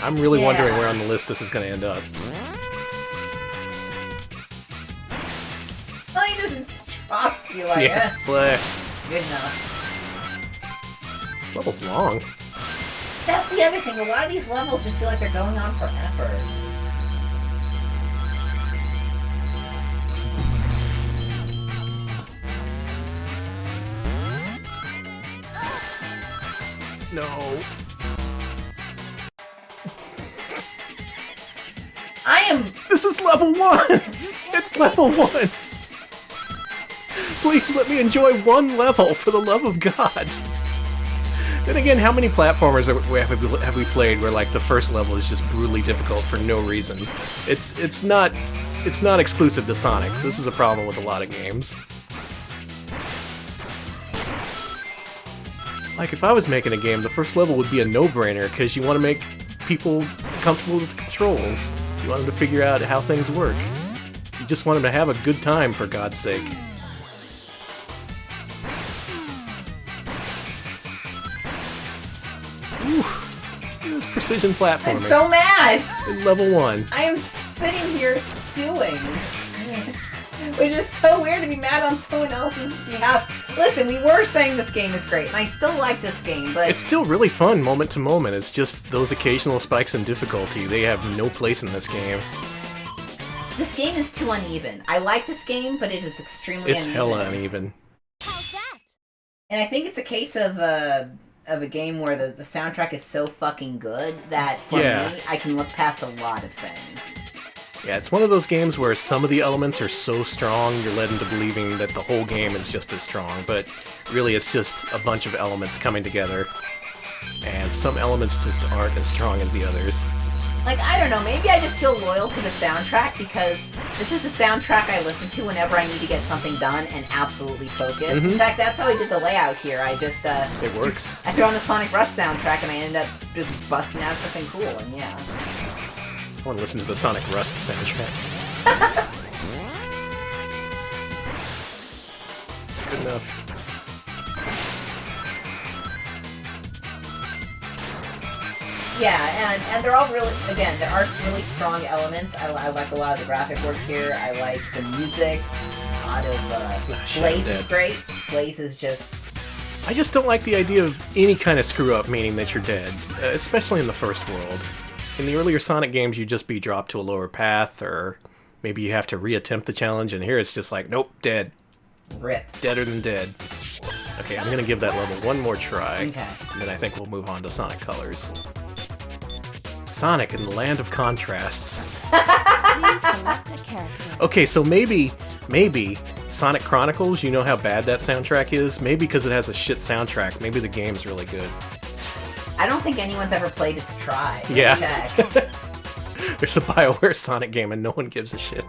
I'm really wondering where on the list this is gonna end up. Well, he just drops you like Yeah, but good enough. this level's long. That's the other thing. A lot of these levels just feel like they're going on forever. No. I am... This is level 1! It's level 1! Please let me enjoy one level, for the love of God. Then again, how many platformers have we played where like the first level is just brutally difficult for no reason? It's not exclusive to Sonic. This is a problem with a lot of games. Like, if I was making a game, the first level would be a no-brainer, because you want to make people comfortable with the controls. You want them to figure out how things work. You just want them to have a good time, for God's sake. Ooh, this precision platforming. I'm so mad! In level 1. I am sitting here stewing. Which is so weird to be mad on someone else's behalf. Listen, we were saying this game is great, and I still like this game, but... It's still really fun moment to moment. It's just those occasional spikes in difficulty. They have no place in this game. This game is too uneven. I like this game, but it is extremely It's uneven. hella uneven. How's that? And I think it's a case of a game where the soundtrack is so fucking good that, for Yeah. me, I can look past a lot of things. Yeah, it's one of those games where some of the elements are so strong you're led into believing that the whole game is just as strong, but really it's just a bunch of elements coming together, and some elements just aren't as strong as the others. Like, I don't know, maybe I just feel loyal to the soundtrack because this is the soundtrack I listen to whenever I need to get something done and absolutely focus. In fact, that's how I did the layout here. I just, It works. I threw on the Sonic Rush soundtrack and I ended up just busting out something cool, and yeah. I want to listen to the Sonic Rust soundtrack. Good enough. Yeah, and they're all really, again, there are really strong elements. I like a lot of the graphic work here. I like the music. A lot of, shit, Blaze I'm is dead. great. Blaze is just... I just don't like the idea of any kind of screw-up meaning that you're dead, especially in the first world. In the earlier Sonic games, you'd just be dropped to a lower path, or maybe you have to reattempt the challenge, and here it's just like, nope, dead. Rip. Deader than dead. Okay, I'm gonna give that level one more try, Okay. and then I think we'll move on to Sonic Colors. Sonic in the land of contrasts. Please select a character. Okay, so maybe Sonic Chronicles, you know how bad that soundtrack is? Maybe because it has a shit soundtrack, maybe the game's really good. I don't think anyone's ever played it to try. Yeah. Check. There's a BioWare Sonic game and no one gives a shit.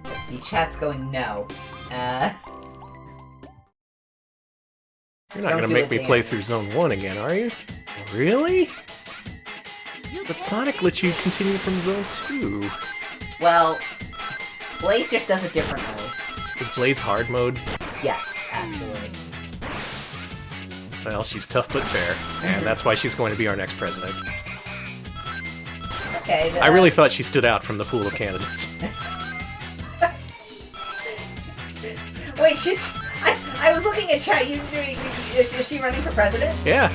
Let's see, chat's going no. You're not Don't gonna do make it, me Dan. play through Zone 1 again, are you? Really? But Sonic lets you continue from Zone 2. Well, Blaze just does it differently. Is Blaze hard mode? Yes, actually. Well, she's tough but fair, and that's why she's going to be our next president. Okay. I really thought she stood out from the pool of candidates. Wait, she's... I was looking at chat. Is she running for president? Yeah.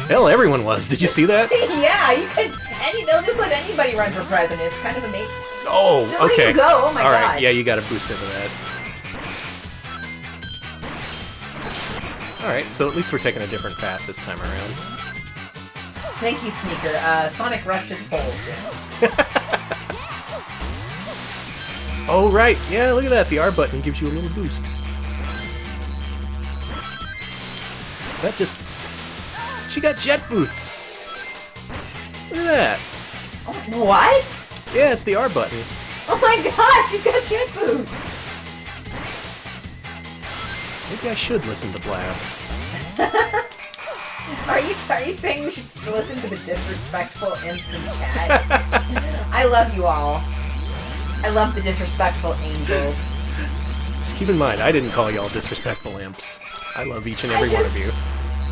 Hell, everyone was. Did you see that? Yeah, you could... They'll just let anybody run for president. It's kind of amazing. Oh, There okay. you go. Oh my All right, God. yeah, you got to boost into that. All right, so at least we're taking a different path this time around. Thank you, Sneaker. Sonic Rush to the polls. Oh, right. Yeah, look at that. The R button gives you a little boost. Is that just... She got jet boots! Look at that. What? Yeah, it's the R button. Oh my gosh, she's got jet boots! Maybe I should listen to Blab. Are you saying we should listen to the disrespectful imps in chat? I love you all. I love the disrespectful angels. Just keep in mind, I didn't call y'all disrespectful imps. I love each and every one of you.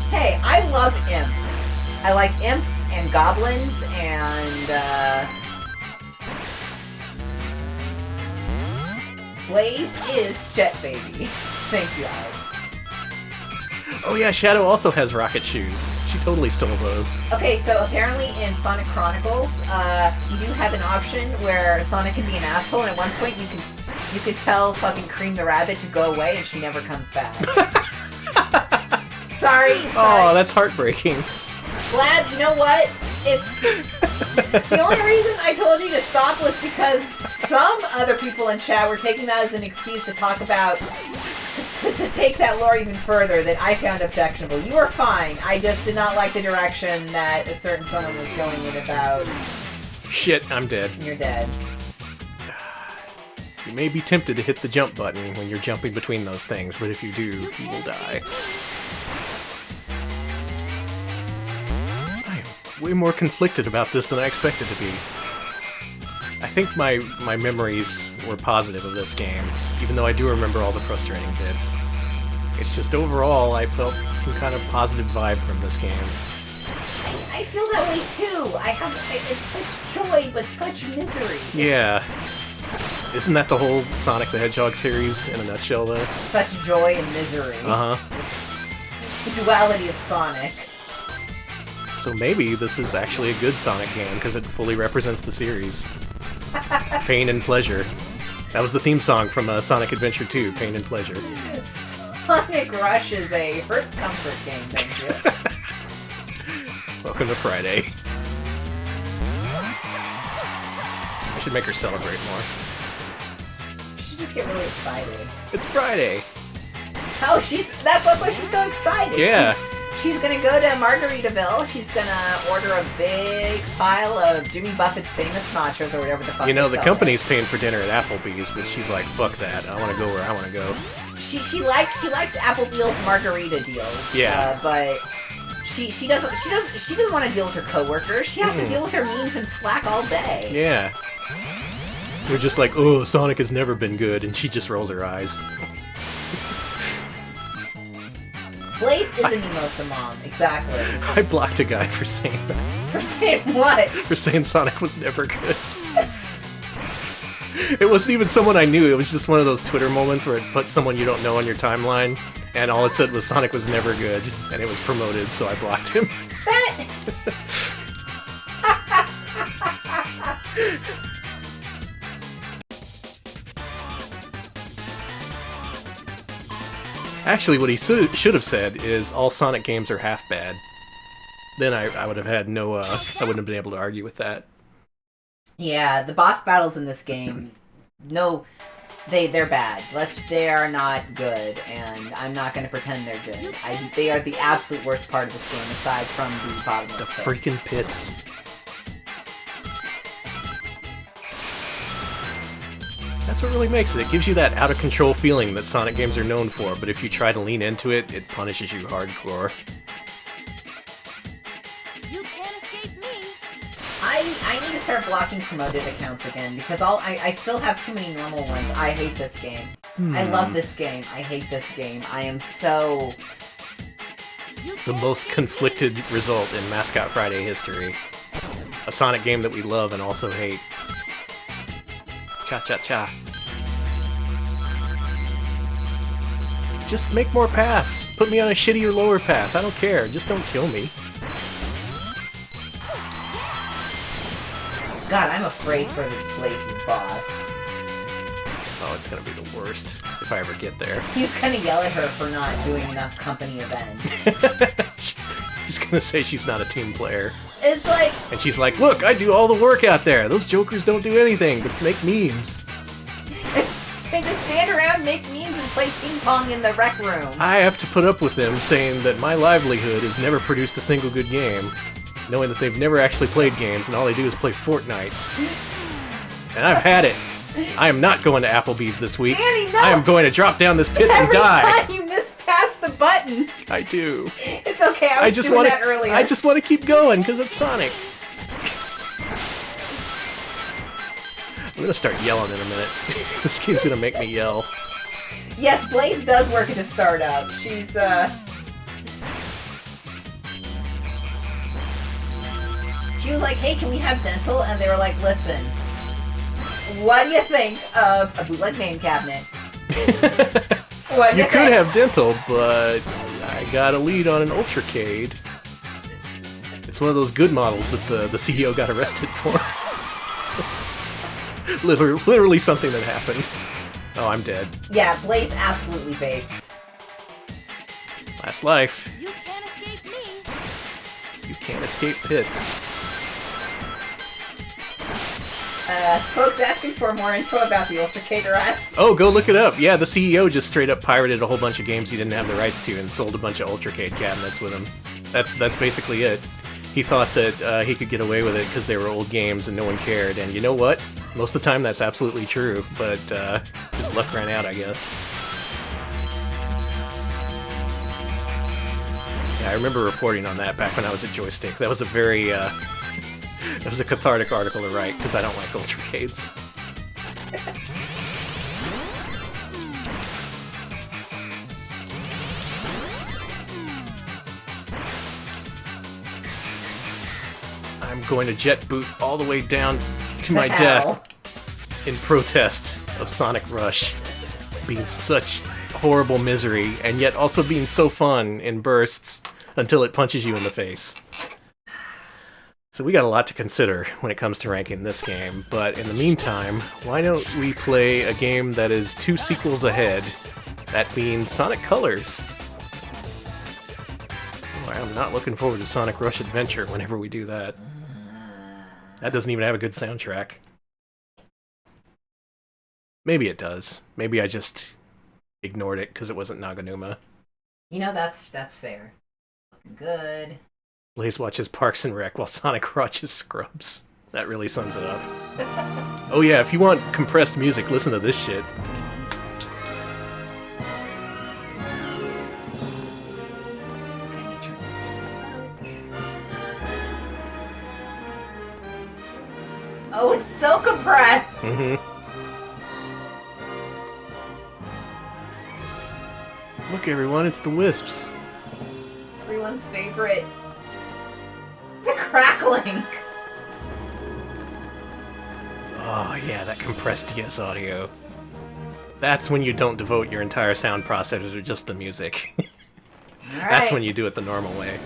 Hey, I love imps. I like imps and goblins and, Blaze is Jet Baby. Thank you, Alex. Oh yeah, Shadow also has rocket shoes. She totally stole those. Okay, so apparently in Sonic Chronicles, you do have an option where Sonic can be an asshole, and at one point you could tell fucking Cream the Rabbit to go away, and she never comes back. Sorry. Oh, that's heartbreaking. Glad, you know what? It's the only reason I told you to stop was because Some other people in chat were taking that as an excuse to talk about, to take that lore even further that I found objectionable. You were fine. I just did not like the direction that a certain someone was going in about. Shit, I'm dead. You're dead. You may be tempted to hit the jump button when you're jumping between those things, but if you do, you will die. I am way more conflicted about this than I expected to be. I think my memories were positive of this game, even though I do remember all the frustrating bits. It's just overall, I felt some kind of positive vibe from this game. I feel that way too. It's such joy, but such misery. Yeah. Isn't that the whole Sonic the Hedgehog series in a nutshell, though? Such joy and misery. Uh-huh. The duality of Sonic. So maybe this is actually a good Sonic game, because it fully represents the series. Pain and pleasure. That was the theme song from Sonic Adventure 2, Pain and Pleasure. Sonic Rush is a hurt comfort game, don't you? Welcome to Friday. I should make her celebrate more. You should just get really excited. It's Friday! Oh, that's why she's so excited. Yeah. She's gonna go to Margaritaville. She's gonna order a big pile of Jimmy Buffett's famous nachos or whatever the fuck. You know, they the sell company's paying for dinner at Applebee's, but she's like, fuck that. I want to go where I want to go. She likes Applebee's margarita deals. Yeah. But she doesn't want to deal with her coworkers. She has to deal with her memes and Slack all day. Yeah. They're just like, oh, Sonic has never been good, and she just rolls her eyes. Blaze is an Mimosa mom, exactly. I blocked a guy for saying that. For saying what? For saying Sonic was never good. It wasn't even someone I knew, it was just one of those Twitter moments where it put someone you don't know on your timeline, and all it said was Sonic was never good, and it was promoted, so I blocked him. Actually, what he should have said is all Sonic games are half bad. Then I would have had no, I wouldn't have been able to argue with that. Yeah, the boss battles in this game, no, they're bad. They are not good, and I'm not going to pretend they're good. They are the absolute worst part of this game, aside from the bottomless pits. Freaking pits. That's what really makes it. It gives you that out-of-control feeling that Sonic games are known for, but if you try to lean into it, it punishes you hardcore. You can't escape me. I need to start blocking promoted accounts again, because I still have too many normal ones. I hate this game. I love this game. I hate this game. I am so... The most conflicted result in Mascot Friday history. A Sonic game that we love and also hate. Cha-cha-cha. Just make more paths. Put me on a shittier lower path. I don't care. Just don't kill me. God, I'm afraid for Blaze's boss. Oh, it's gonna be the worst if I ever get there. He's gonna yell at her for not doing enough company events. He's gonna say she's not a team player. It's like... And she's like, look, I do all the work out there. Those jokers don't do anything but make memes. They just stand around, make memes, and play ping pong in the rec room. I have to put up with them saying that my livelihood has never produced a single good game, knowing that they've never actually played games and all they do is play Fortnite. And I've had it. I am not going to Applebee's this week. Danny, no. I am going to drop down this pit and Every die. time you miss past the button. I do. It's okay, I was just doing wanna, that earlier. I just want to keep going because it's Sonic. I'm gonna start yelling in a minute. This game's gonna make me yell. Yes, Blaze does work at a startup. She's, She was like, hey, can we have dental? And they were like, listen, what do you think of a bootleg main cabinet? What do You you could think? have dental, but I got a lead on an Ultracade. It's one of those good models that the CEO got arrested for. Literally something that happened. Oh, I'm dead. Yeah, Blaze absolutely vapes. Last life. You can't escape me. You can't escape pits. Folks asking for more info about the Ultracator S. Oh, go look it up. Yeah, the CEO just straight up pirated a whole bunch of games he didn't have the rights to and sold a bunch of Ultracade cabinets with them. That's basically it. He thought that he could get away with it because they were old games and no one cared. And you know what? Most of the time that's absolutely true, but his luck ran out, I guess. Yeah, I remember reporting on that back when I was at Joystick. That was a very, that was a cathartic article to write, because I don't like Ultracades. I'm going to jet boot all the way down to my death in protest of Sonic Rush being such horrible misery, and yet also being so fun in bursts until it punches you in the face. So we got a lot to consider when it comes to ranking this game, but in the meantime, why don't we play a game that is 2 sequels ahead, that being Sonic Colors. Oh, I'm not looking forward to Sonic Rush Adventure whenever we do that. That doesn't even have a good soundtrack. Maybe it does. Maybe I just ignored it because it wasn't Naganuma. You know, that's fair. Looking good. Blaze watches Parks and Rec while Sonic watches Scrubs. That really sums it up. Oh yeah, if you want compressed music, listen to this shit. Oh, it's so compressed! Look everyone, it's the Wisps. Everyone's favorite. The crackling! Oh yeah, that compressed DS audio. That's when you don't devote your entire sound processor to just the music. That's when you do it the normal way.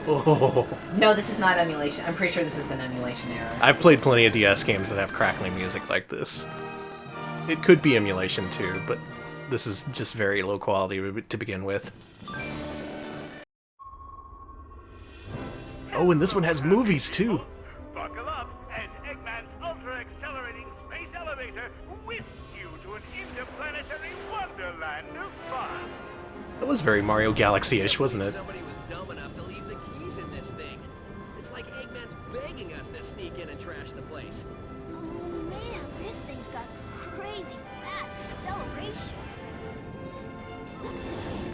Oh. No, this is not emulation. I'm pretty sure this is an emulation error. I've played plenty of DS games that have crackling music like this. It could be emulation too, but this is just very low quality to begin with. Oh, and this one has movies too. Buckle up as Eggman's ultra-accelerating space elevator whisks you to an interplanetary wonderland of fun. That was very Mario Galaxy-ish, wasn't it? Somebody was dumb enough to leave the keys in this thing. It's like Eggman's begging us to sneak in and trash the place. Oh man, this thing's got crazy fast acceleration.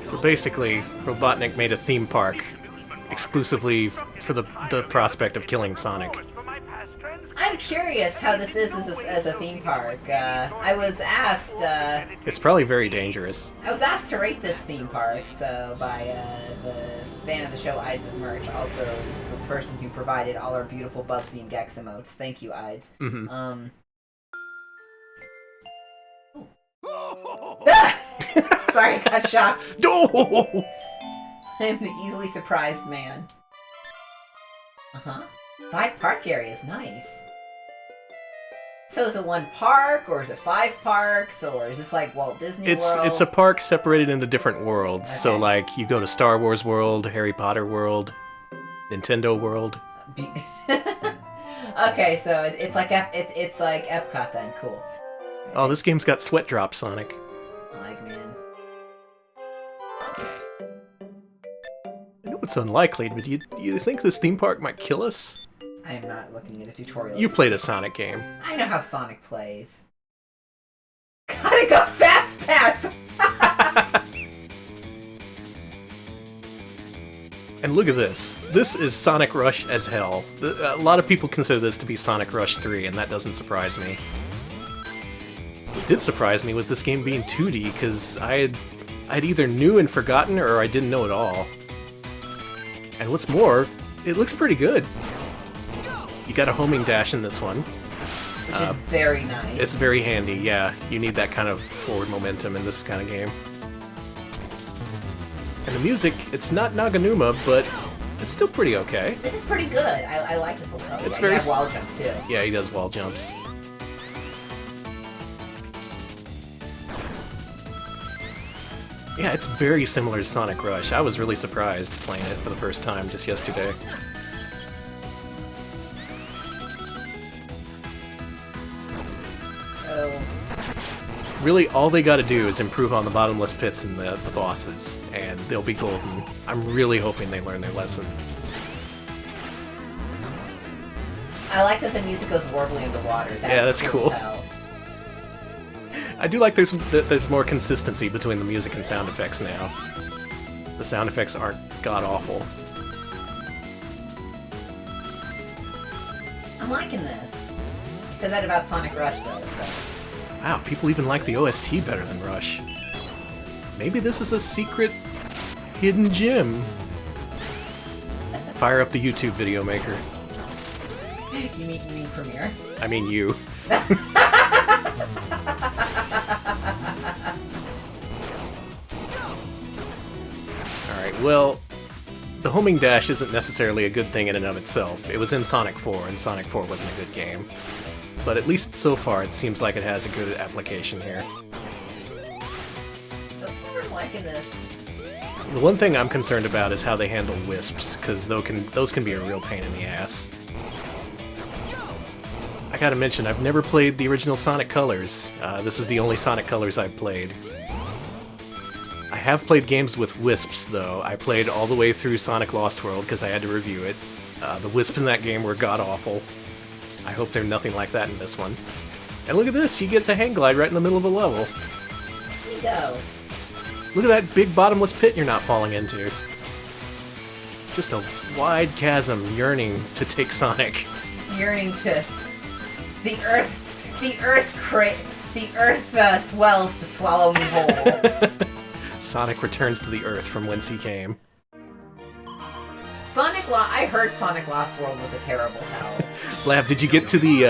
So basically, Robotnik made a theme park exclusively for the prospect of killing Sonic. I'm curious how this is as a theme park. I was asked. It's probably very dangerous. I was asked to rate this theme park, so by the fan of the show, Ides of Merch, also the person who provided all our beautiful Bubsy and Gex emotes. Thank you, Ides. Mm-hmm. Sorry, I got shocked. Oh! I'm the easily surprised man. Uh-huh. 5 park areas, nice. So is it 1 park, or is it 5 parks, or is this like Walt Disney World? It's a park separated into different worlds. Okay. So like you go to Star Wars World, Harry Potter World, Nintendo World. Okay, so it's like it's like Epcot then. Cool. Oh, this game's got sweat drops, Sonic. Like, man. I know it's unlikely, but do you think this theme park might kill us? I am not looking at a tutorial. You played a Sonic game. I know how Sonic plays. Gotta go fast pass! And look at this. This is Sonic Rush as hell. A lot of people consider this to be Sonic Rush 3, and that doesn't surprise me. What did surprise me was this game being 2D, because I'd either knew and forgotten, or I didn't know at all. And what's more, it looks pretty good. You got a homing dash in this one. Which is very nice. It's very handy, yeah. You need that kind of forward momentum in this kind of game. And the music, it's not Naganuma, but it's still pretty okay. This is pretty good. I like this a lot. It's Yeah, very you have wall jump too. Yeah, he does wall jumps. Yeah, it's very similar to Sonic Rush. I was really surprised playing it for the first time just yesterday. Really, all they gotta do is improve on the bottomless pits and the bosses, and they'll be golden. I'm really hoping they learn their lesson. I like that the music goes warbly underwater. That's cool. as hell. I do like there's more consistency between the music and sound effects now. The sound effects aren't god-awful. I'm liking this. You said that about Sonic Rush, though, so... Wow, people even like the OST better than Rush. Maybe this is a secret hidden gem. Fire up the YouTube video maker. You mean Premiere? I mean you. Alright, well, the homing dash isn't necessarily a good thing in and of itself. It was in Sonic 4, and Sonic 4 wasn't a good game. But at least so far, it seems like it has a good application here. So far, I'm liking this. The one thing I'm concerned about is how they handle wisps, because those can be a real pain in the ass. I gotta mention, I've never played the original Sonic Colors. This is the only Sonic Colors I've played. I have played games with wisps, though. I played all the way through Sonic Lost World because I had to review it. The wisps in that game were god-awful. I hope they're nothing like that in this one. And look at this, you get to hang glide right in the middle of a level. Here we go. Look at that big bottomless pit you're not falling into. Just a wide chasm yearning to take Sonic. Yearning to... The earth swells to swallow me whole. Sonic returns to the Earth from whence he came. I heard Sonic Lost World was a terrible hell. Blab, did you get to the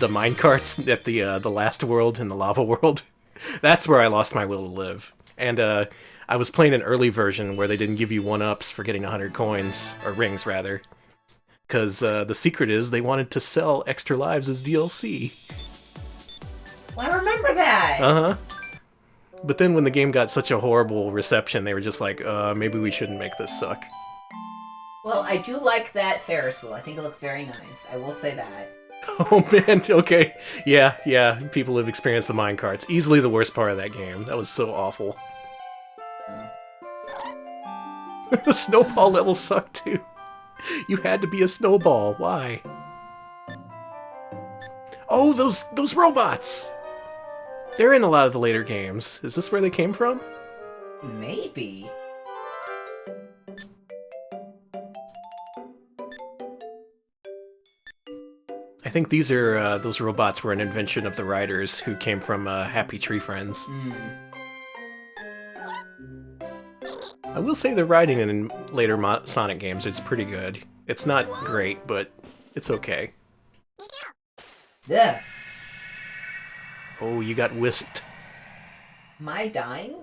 minecarts at the last world in the lava world? That's where I lost my will to live. And I was playing an early version where they didn't give you 1-ups for getting 100 coins, or rings rather. Because the secret is they wanted to sell extra lives as DLC. Well, I remember that! Uh-huh. But then when the game got such a horrible reception, they were just like, maybe we shouldn't make this suck. Well, I do like that Ferris wheel. I think it looks very nice. I will say that. Oh man, okay. Yeah, people have experienced the minecarts. Easily the worst part of that game. That was so awful. The snowball level sucked too. You had to be a snowball. Why? Oh, those robots! They're in a lot of the later games. Is this where they came from? Maybe. I think these are, those robots were an invention of the writers who came from Happy Tree Friends. I will say the writing in later Sonic games is pretty good. It's not great, but it's okay. Yeah. Oh, you got whisked. Am I dying?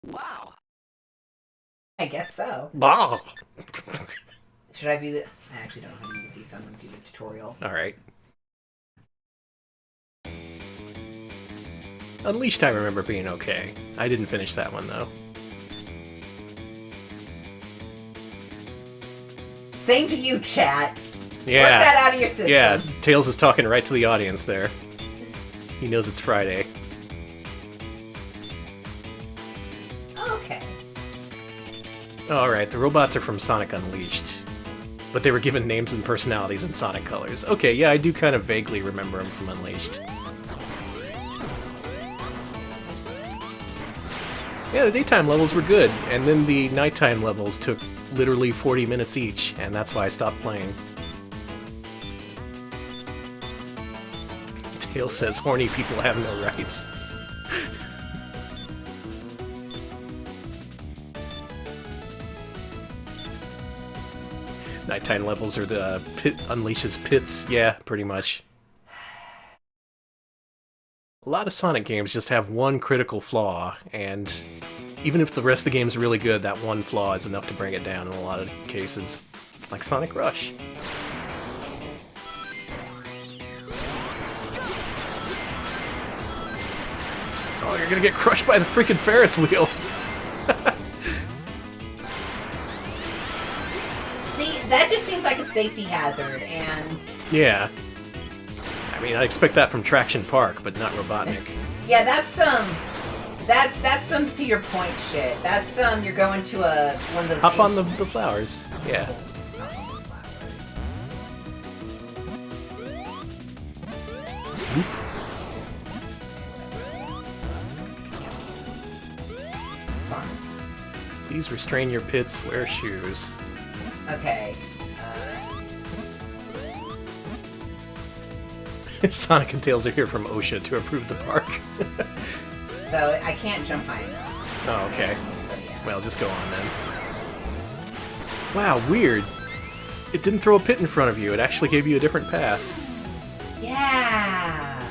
Wow. I guess so. Bah! Should I view the... I actually don't know how to use these, so I'm going to view the tutorial. Alright. Unleashed I remember being okay. I didn't finish that one, though. Same to you, chat. Yeah. Work that out of your system. Yeah, Tails is talking right to the audience there. He knows it's Friday. Okay. Alright, the robots are from Sonic Unleashed. But they were given names and personalities in Sonic Colors. Okay, yeah, I do kind of vaguely remember them from Unleashed. Yeah, the daytime levels were good, and then the nighttime levels took literally 40 minutes each, and that's why I stopped playing. Tails says horny people have no rights. Nighttime levels are the pit unleashes pits. Yeah, pretty much. A lot of Sonic games just have one critical flaw, and even if the rest of the game's really good, that one flaw is enough to bring it down in a lot of cases. Like Sonic Rush. Oh, you're gonna get crushed by the freaking Ferris wheel! See, that just seems like a safety hazard, and... Yeah. I mean, I expect that from Traction Park, but not Robotnik. Yeah, that's some Cedar Point shit. That's you're going to one of those. Hop on the flowers. Yeah. Sorry. Please restrain your pits, wear shoes. Okay. Sonic and Tails are here from OSHA to approve the park. So I can't jump high enough. Oh, okay. So yeah. Well, just go on then. Wow, weird. It didn't throw a pit in front of you. It actually gave you a different path. Yeah.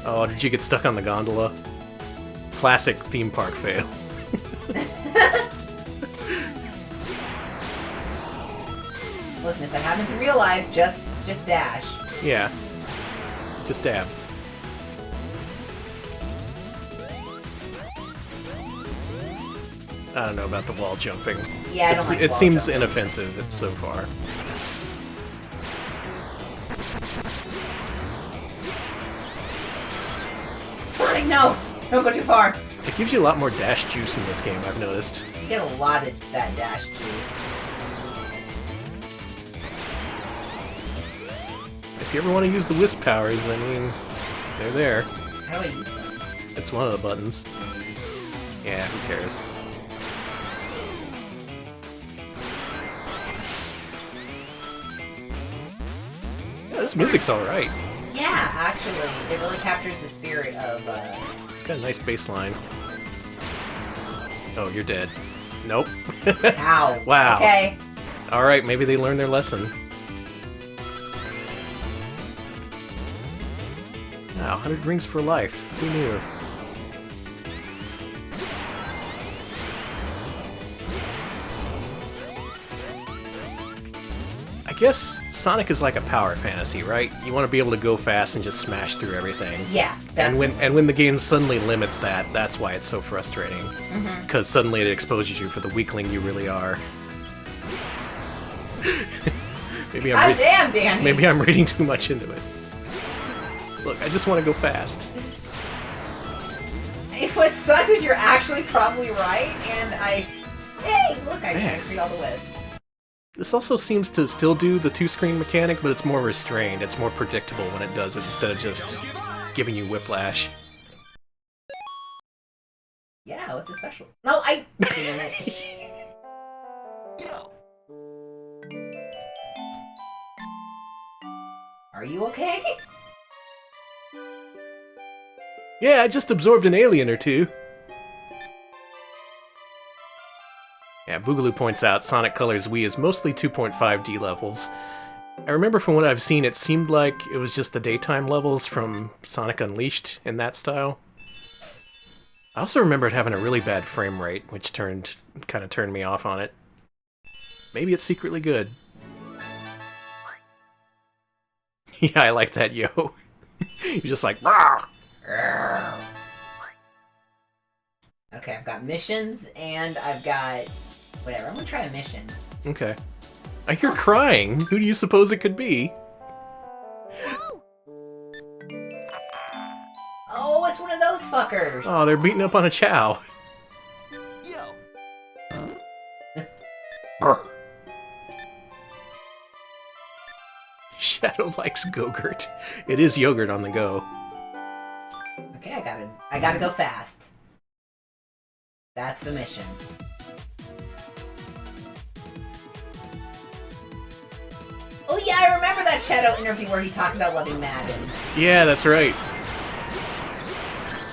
Oh, did you get stuck on the gondola? Classic theme park fail. Listen, if that happens in real life, just dash. Yeah. Just dab. I don't know about the wall jumping. Yeah, I don't like It wall seems jumping. inoffensive so far. Sonic, no! Don't go too far. It gives you a lot more dash juice in this game, I've noticed. You get a lot of that dash juice. If you ever want to use the Wisp powers, I mean, they're there. How do I use them? It's one of the buttons. Yeah, who cares? Yeah, this music's alright. Yeah, actually, it really captures the spirit of, It's got a nice bass line. Oh, you're dead. Nope. Ow. Wow. Okay. Alright, maybe they learned their lesson. Wow, 100 rings for life. Who knew? I guess Sonic is like a power fantasy, right? You want to be able to go fast and just smash through everything. Yeah, And definitely. when the game suddenly limits that, that's why it's so frustrating. Because suddenly it exposes you for the weakling you really are. maybe I'm God damn, Danny! maybe I'm reading too much into it. Look, I just want to go fast. What sucks is you're actually probably right, and Hey, look, I Man. freed all the wisps. This also seems to still do the two-screen mechanic, but it's more restrained. It's more predictable when it does it, instead of just giving you whiplash. Yeah, what's the special? No, damn it. Are you okay? Yeah, I just absorbed an alien or two. Yeah, Boogaloo points out Sonic Colors Wii is mostly 2.5D levels. I remember from what I've seen, it seemed like it was just the daytime levels from Sonic Unleashed in that style. I also remember it having a really bad frame rate, which kind of turned me off on it. Maybe it's secretly good. Yeah, I like that, yo. You're just like, "Rah!" Okay, I've got missions, and I've got... Whatever, I'm gonna try a mission. Okay. I hear crying. Who do you suppose it could be? Oh, it's one of those fuckers! Oh, they're beating up on a Chow. Yo, Shadow likes Go-Gurt. It is yogurt on the go. Okay, I gotta go fast. That's the mission. Oh yeah, I remember that Shadow interview where he talks about loving Madden. Yeah, that's right.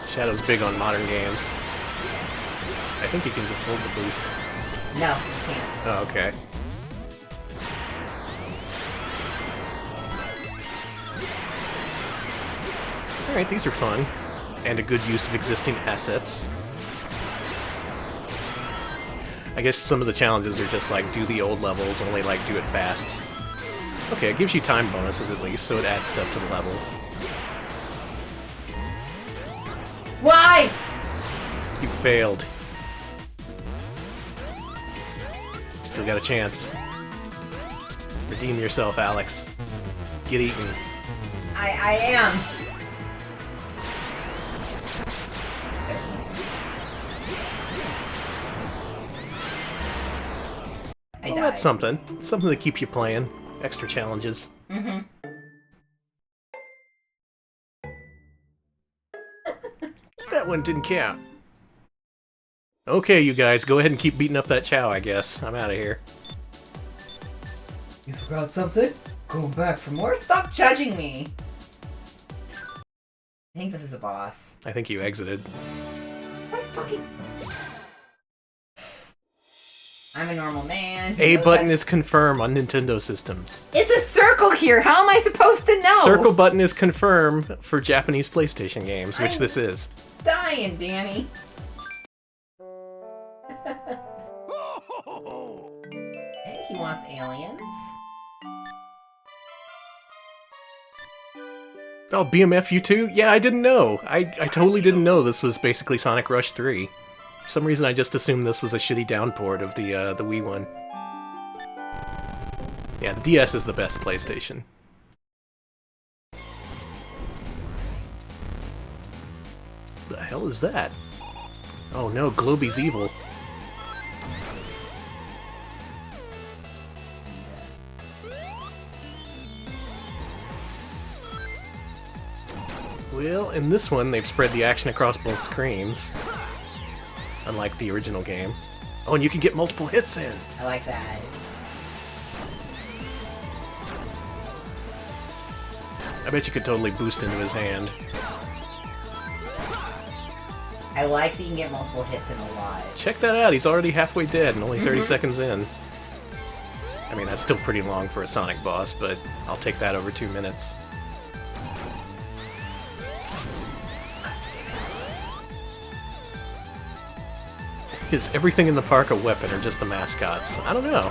Shadow's big on modern games. I think you can just hold the boost. No, you can't. Oh, okay. Alright, these are fun. And a good use of existing assets. I guess some of the challenges are just like, do the old levels, only like do it fast. Okay, it gives you time bonuses at least, so it adds stuff to the levels. Why? You failed. Still got a chance. Redeem yourself, Alex. Get eaten. I am. I Well, died. that's something. Something to keep you playing. Extra challenges. Mm-hmm. That one didn't count. Okay, you guys, go ahead and keep beating up that Chow, I guess. I'm out of here. You forgot something? Going back for more? Stop judging me! I think this is a boss. I think you exited. What fucking... I'm a normal man. A button is confirm on Nintendo systems. It's a circle here! How am I supposed to know? Circle button is confirm for Japanese PlayStation games, which I'm this is. dying, Danny. Hey, he wants aliens. Oh, BMF you too? Yeah, I didn't know. I totally didn't know this was basically Sonic Rush 3. For some reason, I just assumed this was a shitty downport of the Wii one. Yeah, the DS is the best PlayStation. The hell is that? Oh no, Globy's evil. Well, in this one, they've spread the action across both screens. Unlike the original game. Oh, and you can get multiple hits in! I like that. I bet you could totally boost into his hand. I like that you can get multiple hits in a lot. Check that out, he's already halfway dead and only 30 seconds in. I mean, that's still pretty long for a Sonic boss, but I'll take that over 2 minutes. Is everything in the park a weapon or just the mascots? I don't know.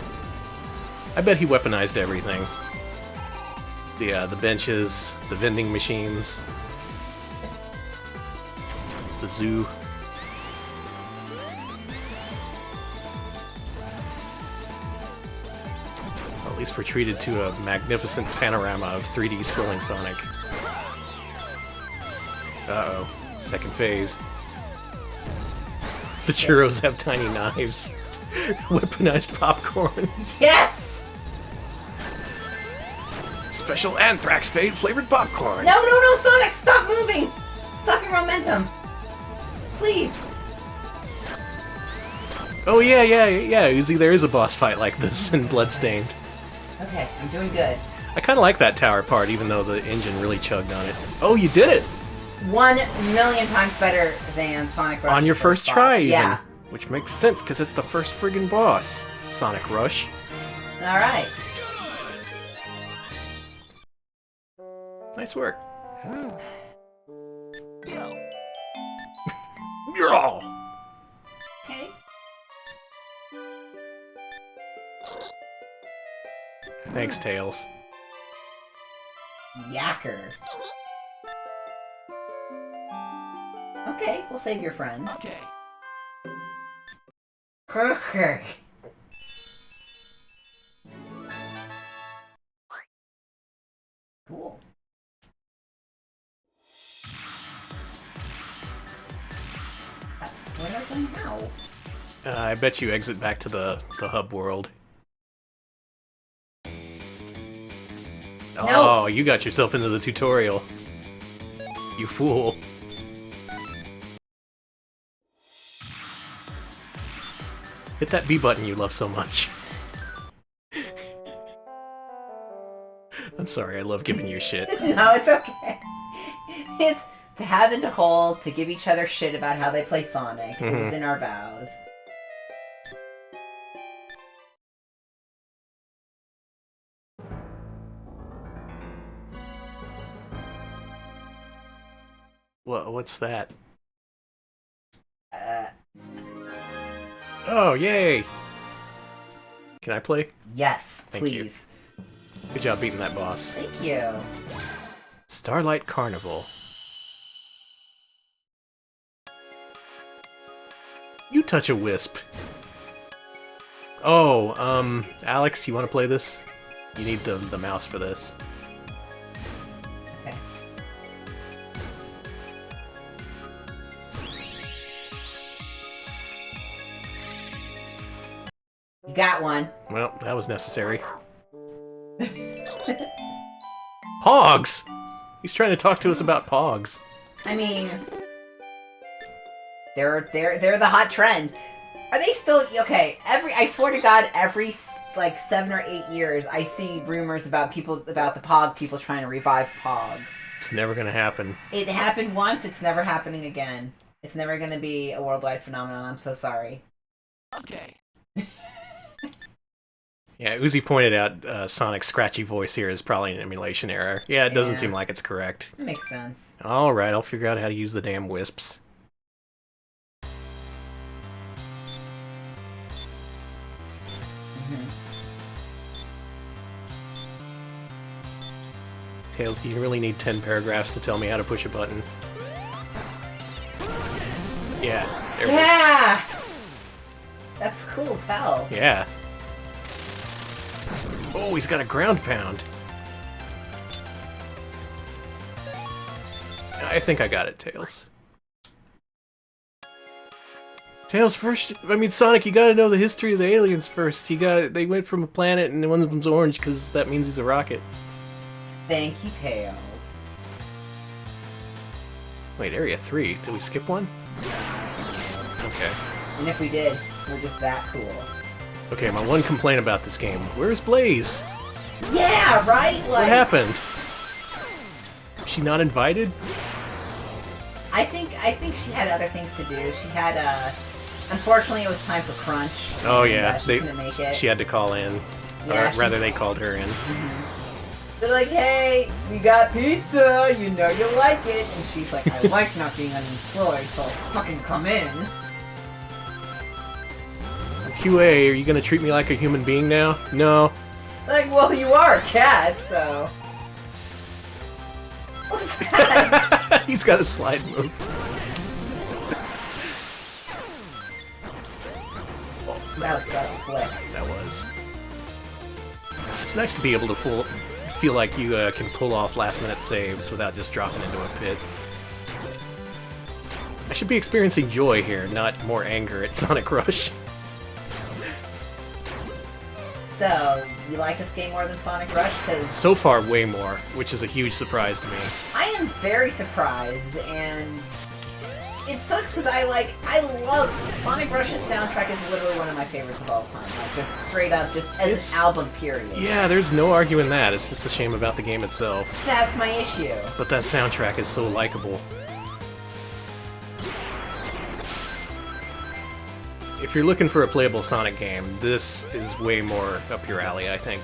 I bet he weaponized everything. The benches, the vending machines, the zoo. Well, at least we're treated to a magnificent panorama of 3D scrolling Sonic. Uh-oh. Second phase. The churros have tiny knives. Weaponized popcorn. Yes! Special anthrax flavored popcorn. No, Sonic, stop moving! Stop your momentum. Please. Oh yeah, Uzi, there is a boss fight like this in Bloodstained. Okay, I'm doing good. I kind of like that tower part, even though the engine really chugged on it. Oh, you did it! 1,000,000 times better than Sonic Rush. On your first try, even. Yeah. Which makes sense, because it's the first friggin' boss. Sonic Rush. Alright. Nice work. Yo, You're all. Okay. Thanks, Tails. Yacker. Okay, we'll save your friends. okay. Okay. Cool. Where do I go now? I bet you exit back to the hub world. No. Oh, you got yourself into the tutorial. You fool. Hit that B button you love so much. I'm sorry, I love giving you shit. No, it's okay. It's to have and to hold, to give each other shit about how they play Sonic. It was in our vows. What's that? Uh, Oh, yay! Can I play? yes, Thank you. please. Good job beating that boss. Thank you. Starlight Carnival. You touch a wisp. Oh, Alex, you want to play this? You need the mouse for this. You got one. Well, that was necessary. Pogs! He's trying to talk to us about Pogs. I mean, they're the hot trend. Are they still okay? I swear to God, every like 7 or 8 years, I see rumors about the Pog people trying to revive Pogs. It's never gonna happen. It happened once. It's never happening again. It's never gonna be a worldwide phenomenon. I'm so sorry. Okay. Yeah, Uzi pointed out Sonic's scratchy voice here is probably an emulation error. Yeah, it doesn't seem like it's correct. It makes sense. Alright, I'll figure out how to use the damn wisps. Tails, do you really need 10 paragraphs to tell me how to push a button? Yeah, there it Yeah! That's cool as hell. is. Yeah. Oh, he's got a ground pound. I think I got it, Tails. Tails first. I mean, Sonic, you gotta know the history of the aliens first. They went from a planet and one of them's orange because that means he's a rocket. Thank you, Tails. Wait, Area 3. Did we skip one? Okay. And if we did, we're just that cool. Okay, my one complaint about this game. Where's Blaze? Yeah, right? Like, What happened? Was she not invited? I think she had other things to do. She had unfortunately it was time for crunch. Oh and, yeah, she couldn't make it. she had to call in. Yeah, Or rather, they called her in. They're like, hey, we got pizza, you know you like it. And she's like, I like not being unemployed, so fucking come in. QA, are you gonna treat me like a human being now? No. Like, well, you are a cat, so... What's that? He's got a slide move. That was so slick. That was. It's nice to be able to feel like you can pull off last-minute saves without just dropping into a pit. I should be experiencing joy here, not more anger at Sonic Rush. So, you like this game more than Sonic Rush? Because So far, way more, which is a huge surprise to me. I am very surprised, and it sucks because I love Sonic Rush's soundtrack is literally one of my favorites of all time. Like, just straight up, just as an album, period. Yeah, there's no arguing that. It's just a shame about the game itself. That's my issue. But that soundtrack is so likable. If you're looking for a playable Sonic game, this is way more up your alley, I think.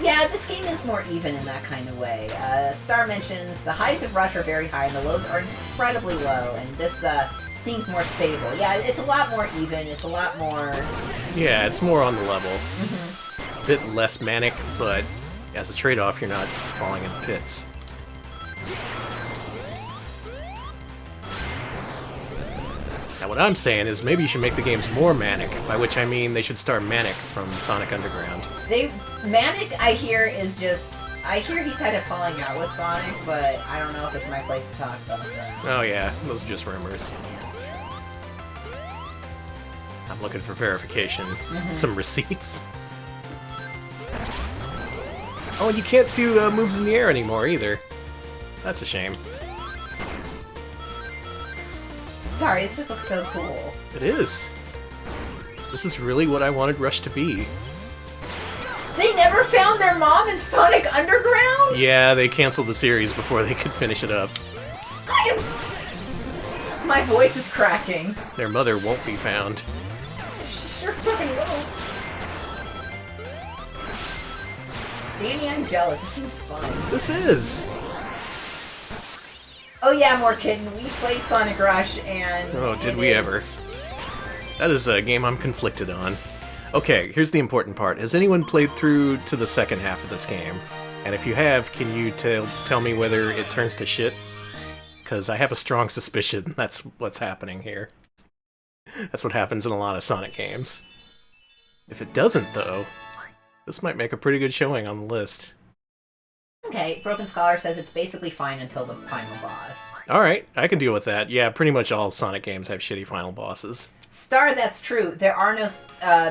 Yeah, this game is more even in that kind of way. Star mentions the highs of Rush are very high and the lows are incredibly low, and this seems more stable. Yeah, it's a lot more even, it's a lot more... Yeah, it's more on the level. A bit less manic, but as a trade-off, you're not falling in pits. Now what I'm saying is maybe you should make the games more manic, by which I mean they should start Manic from Sonic Underground. Manic, I hear, is just... I hear he's had a falling out with Sonic, but I don't know if it's my place to talk about that. Oh yeah, those are just rumors. I'm looking for verification. Some receipts. Oh, and you can't do moves in the air anymore either. That's a shame. Sorry, this just looks so cool. It is. This is really what I wanted Rush to be. They never found their mom in Sonic Underground? Yeah, they canceled the series before they could finish it up. I am My voice is cracking. Their mother won't be found. She sure fucking will. Danny, I'm jealous. It seems fun. This is! Oh yeah, more kitten. We played Sonic Rush and... Oh, did we ever. That is a game I'm conflicted on. Okay, here's the important part. Has anyone played through to the second half of this game? And if you have, can you tell me whether it turns to shit? Because I have a strong suspicion that's what's happening here. That's what happens in a lot of Sonic games. If it doesn't, though, this might make a pretty good showing on the list. Okay, Broken Scholar says it's basically fine until the final boss. Alright, I can deal with that. Yeah, pretty much all Sonic games have shitty final bosses. Star, that's true. There are no...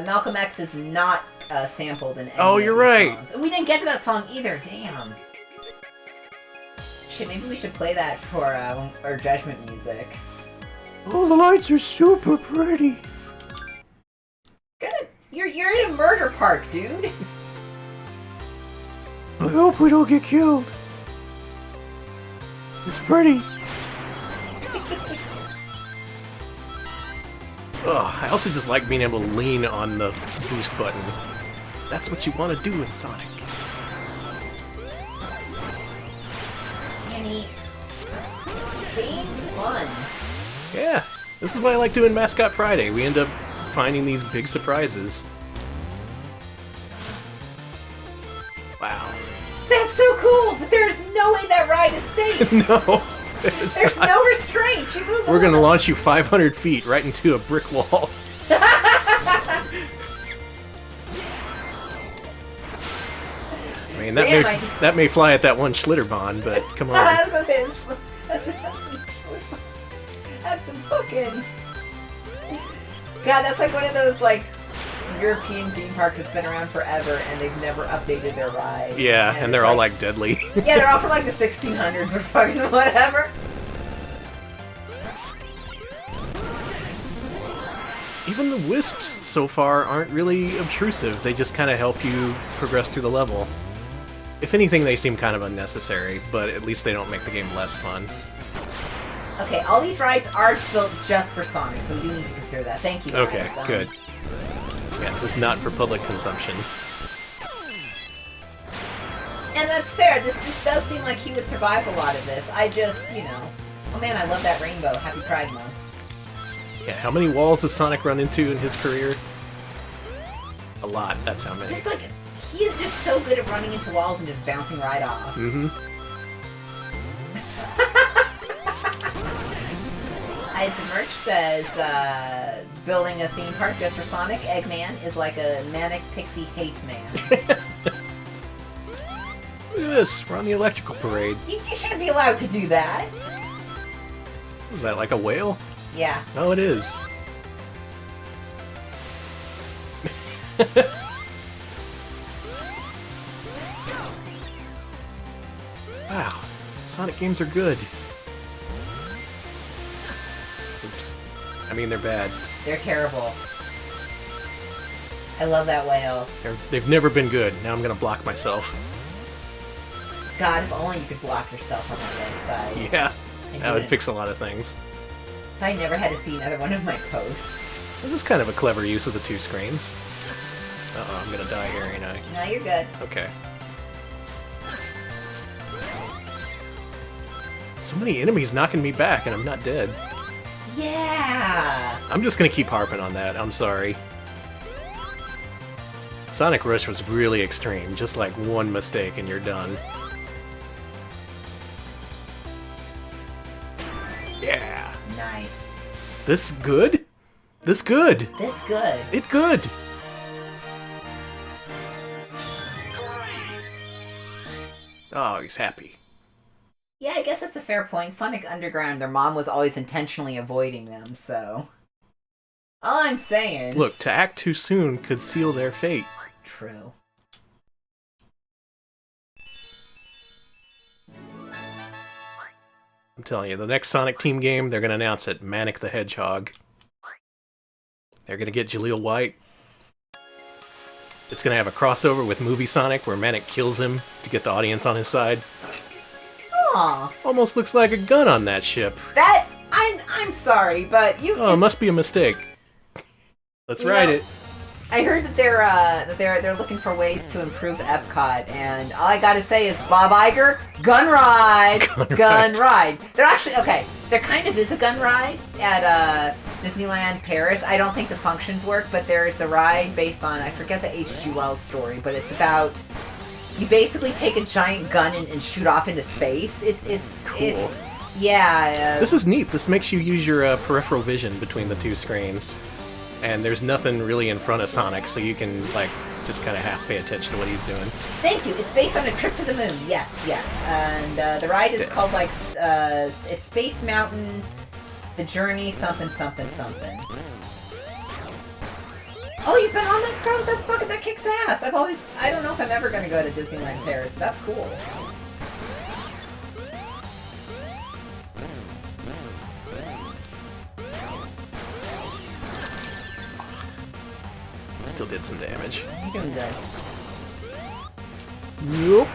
Malcolm X is not sampled in any Oh, of you're these right. songs. And we didn't get to that song either. Damn. Shit, maybe we should play that for our judgment music. Oh, the lights are super pretty. You're in a murder park, dude. I hope we don't get killed. It's pretty. I also just like being able to lean on the boost button. That's what you want to do in Sonic. Annie. Being fun. Yeah, this is why I like doing Mascot Friday. We end up finding these big surprises. Wow. That's so cool, but there's no way that ride is safe. No, There's no restraint. You move We're gonna along. launch you 500 feet right into a brick wall. I mean, that may fly at that one Schlitterbahn, but come on. I was gonna say, that's some fucking... God, that's like one of those, like, European theme parks that's been around forever and they've never updated their ride. Yeah, and they're all like deadly. Yeah, they're all from like the 1600s or fucking whatever. Even the wisps so far aren't really obtrusive. They just kind of help you progress through the level. If anything, they seem kind of unnecessary, but at least they don't make the game less fun. Okay, all these rides are built just for Sonic, so we do need to consider that. Thank you. Okay, guys. good. Yeah, this is not for public consumption. And that's fair. This does seem like he would survive a lot of this. I just, you know... Oh man, I love that rainbow. Happy Pride Month. Yeah, how many walls has Sonic run into in his career? A lot, that's how many. Just like, he is just so good at running into walls and just bouncing right off. Mm-hmm. Some merch says, building a theme park just for Sonic, Eggman is like a manic pixie hate man. Look at this, we're on the electrical parade. You shouldn't be allowed to do that. Is that like a whale? Yeah. Oh, it is. Wow, Sonic games are good. Oops. I mean, they're bad. They're terrible. I love that whale. They've never been good. Now I'm gonna block myself. God, if only you could block yourself on that website. Yeah, I that would didn't. fix a lot of things. If I never had to see another one of my posts. This is kind of a clever use of the two screens. Uh-oh, I'm gonna die here, ain't I? No, you're good. Okay. So many enemies knocking me back and I'm not dead. Yeah! I'm just gonna keep harping on that, I'm sorry. Sonic Rush was really extreme, just like one mistake and you're done. Yeah! Nice. This good? This good! This good. It good! Oh, he's happy. Yeah, I guess that's a fair point. Sonic Underground, their mom was always intentionally avoiding them, so... All I'm saying... Look, to act too soon could seal their fate. True. I'm telling you, the next Sonic Team game, they're gonna announce it. Manic the Hedgehog. They're gonna get Jaleel White. It's gonna have a crossover with Movie Sonic, where Manic kills him to get the audience on his side. Aw. Almost looks like a gun on that ship. That... I'm sorry, but you... Oh, it must be a mistake. Let's ride it. I heard that they're looking for ways to improve Epcot, and all I gotta say is Bob Iger, gun ride, gun ride. They're actually okay. There kind of is a gun ride at Disneyland Paris. I don't think the functions work, but there's a ride based on I forget the H.G. Wells story, but it's about you basically take a giant gun and shoot off into space. It's Cool. Yeah. This is neat. This makes you use your peripheral vision between the two screens. And there's nothing really in front of Sonic, so you can, like, just kind of half pay attention to what he's doing. Thank you. It's based on a trip to the moon. Yes. And the ride is called, like, it's Space Mountain, The Journey, something. Oh, you've been on that, Scarlet? That's fucking, that kicks ass. I don't know if I'm ever gonna go to Disneyland Paris, but that's cool. Still did some damage. You're doing good. Nope.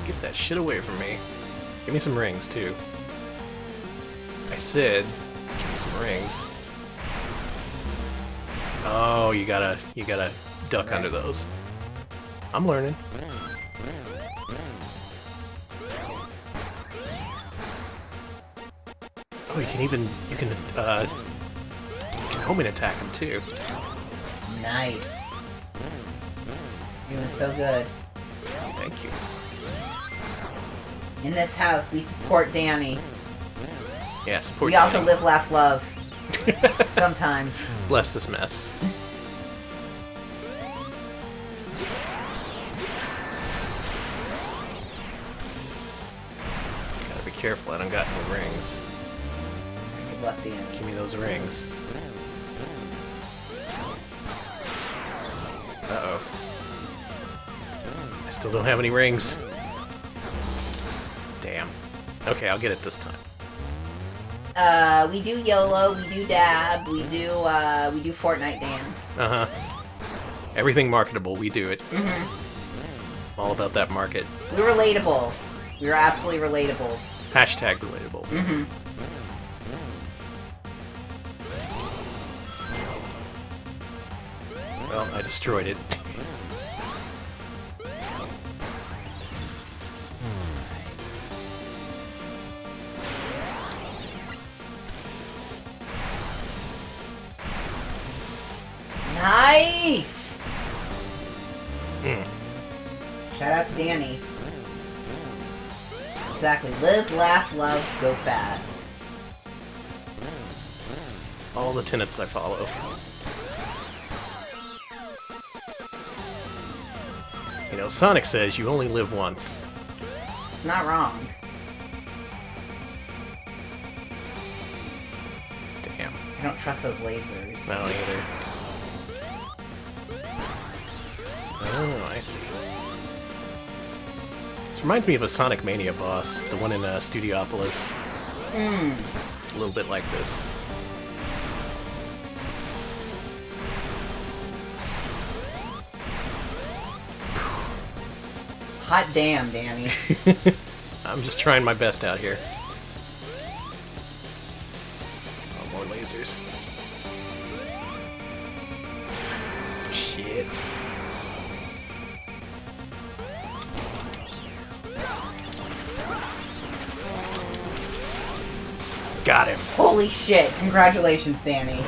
Get that shit away from me. Give me some rings, too. I said, give me some rings. Oh, you gotta duck under those. I'm learning. Oh, you can homing attack them too. Nice. You're doing so good. Thank you. In this house, we support Danny. Yeah, support We also Danny. live, laugh, love. Sometimes. Bless this mess. Gotta be careful, I don't got no rings. Good luck, Danny. Give me those rings. Uh-oh. I still don't have any rings. Damn. Okay, I'll get it this time. We do YOLO, we do dab, we do Fortnite dance. Uh-huh. Everything marketable, we do it. Mm-hmm. All about that market. We're relatable. We're absolutely relatable. Hashtag relatable. Mm-hmm. Well, I destroyed it. Nice! Mm. Shout out to Danny. Exactly. Live, laugh, love, go fast. All the tenets I follow. You know, Sonic says you only live once. It's not wrong. Damn. I don't trust those lasers. I don't either. Oh, I see. This reminds me of a Sonic Mania boss, the one in Studiopolis. It's a little bit like this. Hot damn, Danny. I'm just trying my best out here. Oh, more lasers. Shit. Got him. Holy shit. Congratulations, Danny.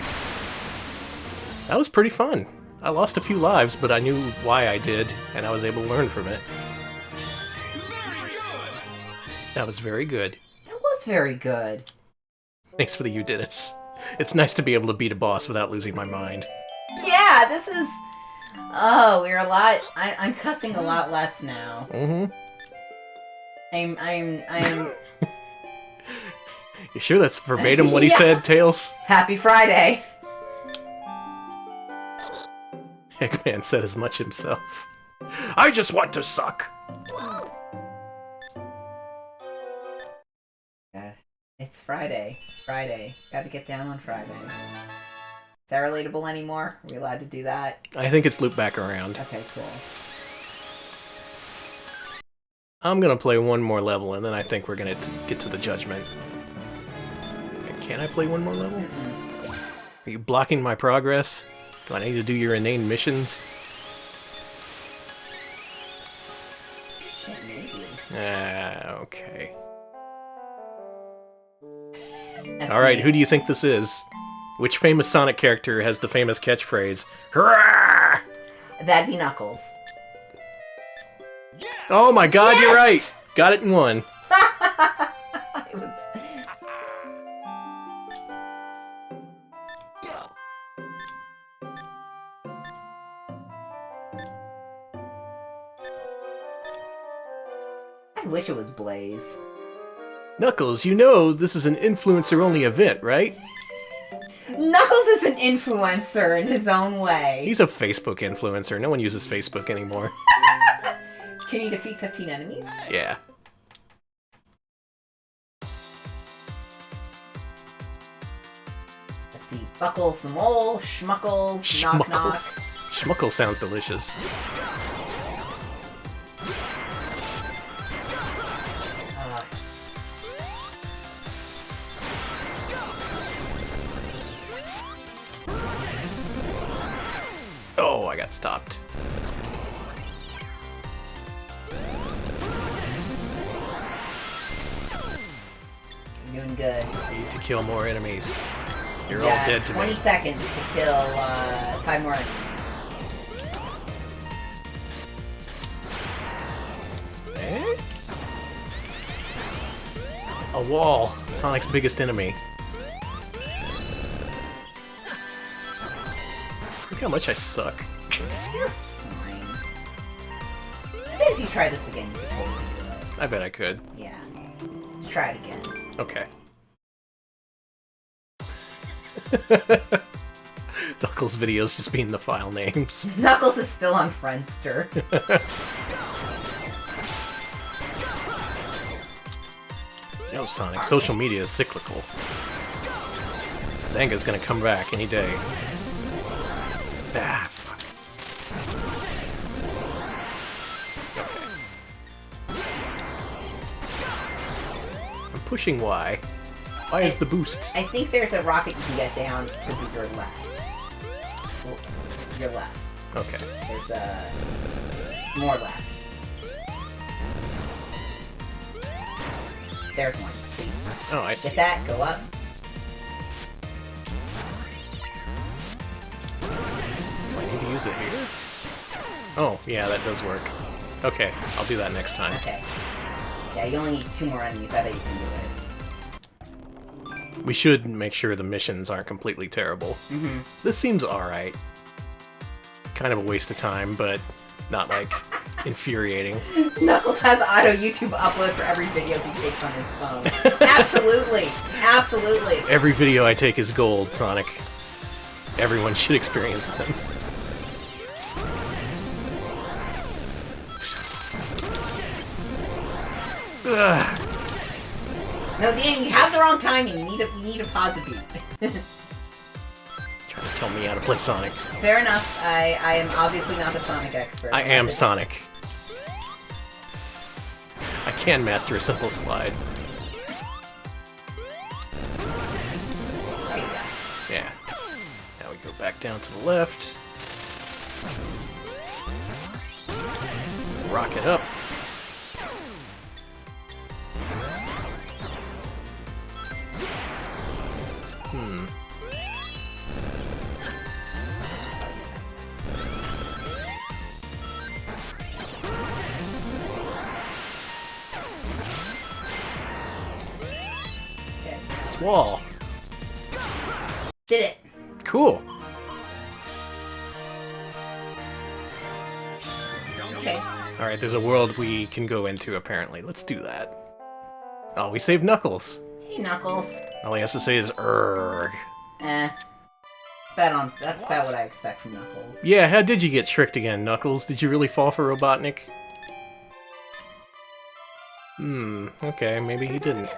That was pretty fun. I lost a few lives, but I knew why I did, and I was able to learn from it. That was very good. That was very good. Thanks for the you did it. It's nice to be able to beat a boss without losing my mind. Yeah, this is... Oh, we're a lot... I'm cussing a lot less now. Mm-hmm. I'm... You sure that's verbatim what he Yeah. said, Tails? Happy Friday. Eggman said as much himself. I just want to suck! It's Friday. Friday. Gotta get down on Friday. Is that relatable anymore? Are we allowed to do that? I think it's looped back around. Okay, cool. I'm gonna play one more level, and then I think we're gonna get to the judgment. Can I play one more level? Are you blocking my progress? Do I need to do your inane missions? Shit, maybe. Okay. That's Alright, me. who do you think this is? Which famous Sonic character has the famous catchphrase, Hurrah! That'd be Knuckles. Oh my god, Yes! you're right! Got it in one. It was... I wish it was Blaze. Knuckles, you know this is an influencer-only event, right? Knuckles is an influencer in his own way. He's a Facebook influencer. No one uses Facebook anymore. Can he defeat 15 enemies? Yeah. Let's see. Buckles the mole, Schmuckles, knock knock. Schmuckles sounds delicious. Oh, I got stopped. You're doing good. Need to kill more enemies. You're Yeah, all dead to 20 me. seconds to kill 5 more enemies. Eh? A wall. Sonic's biggest enemy. Look how much I suck. You're fine. I bet if you try this again, you could totally do it. I bet I could. Yeah. Let's try it again. Okay. Knuckles videos just being the file names. Knuckles is still on Friendster. No, Sonic, social media is cyclical. Zanga's gonna come back any day. Ah, fuck. Okay. I'm pushing Y. Why is the boost? I think there's a rocket you can get down to your left. Well, your left. Okay. There's more left. There's one. See? Oh, I see. Get that, go up. Do I need to use it here? Oh, yeah, that does work. Okay, I'll do that next time. Okay. Yeah, you only need 2 more enemies. I bet you can do it. We should make sure the missions aren't completely terrible. Mm-hmm. This seems alright. Kind of a waste of time, but not, like, infuriating. Knuckles has auto YouTube upload for every video he takes on his phone. Absolutely. Absolutely. Every video I take is gold, Sonic. Everyone should experience them. Ugh. No, Danny, you have the wrong timing. You need to pause a beat. Trying to tell me how to play Sonic. Fair enough. I am obviously not the Sonic expert. I am Sonic. I can master a simple slide. There you go. Yeah. Now we go back down to the left. Rocket up. Okay. This wall. Did it. Cool. Okay. Alright, there's a world we can go into, apparently. Let's do that. Oh, we saved Knuckles. Hey, Knuckles. All he has to say is, "Erg." That's about what I expect from Knuckles. Yeah, how did you get tricked again, Knuckles? Did you really fall for Robotnik? Okay, maybe he didn't.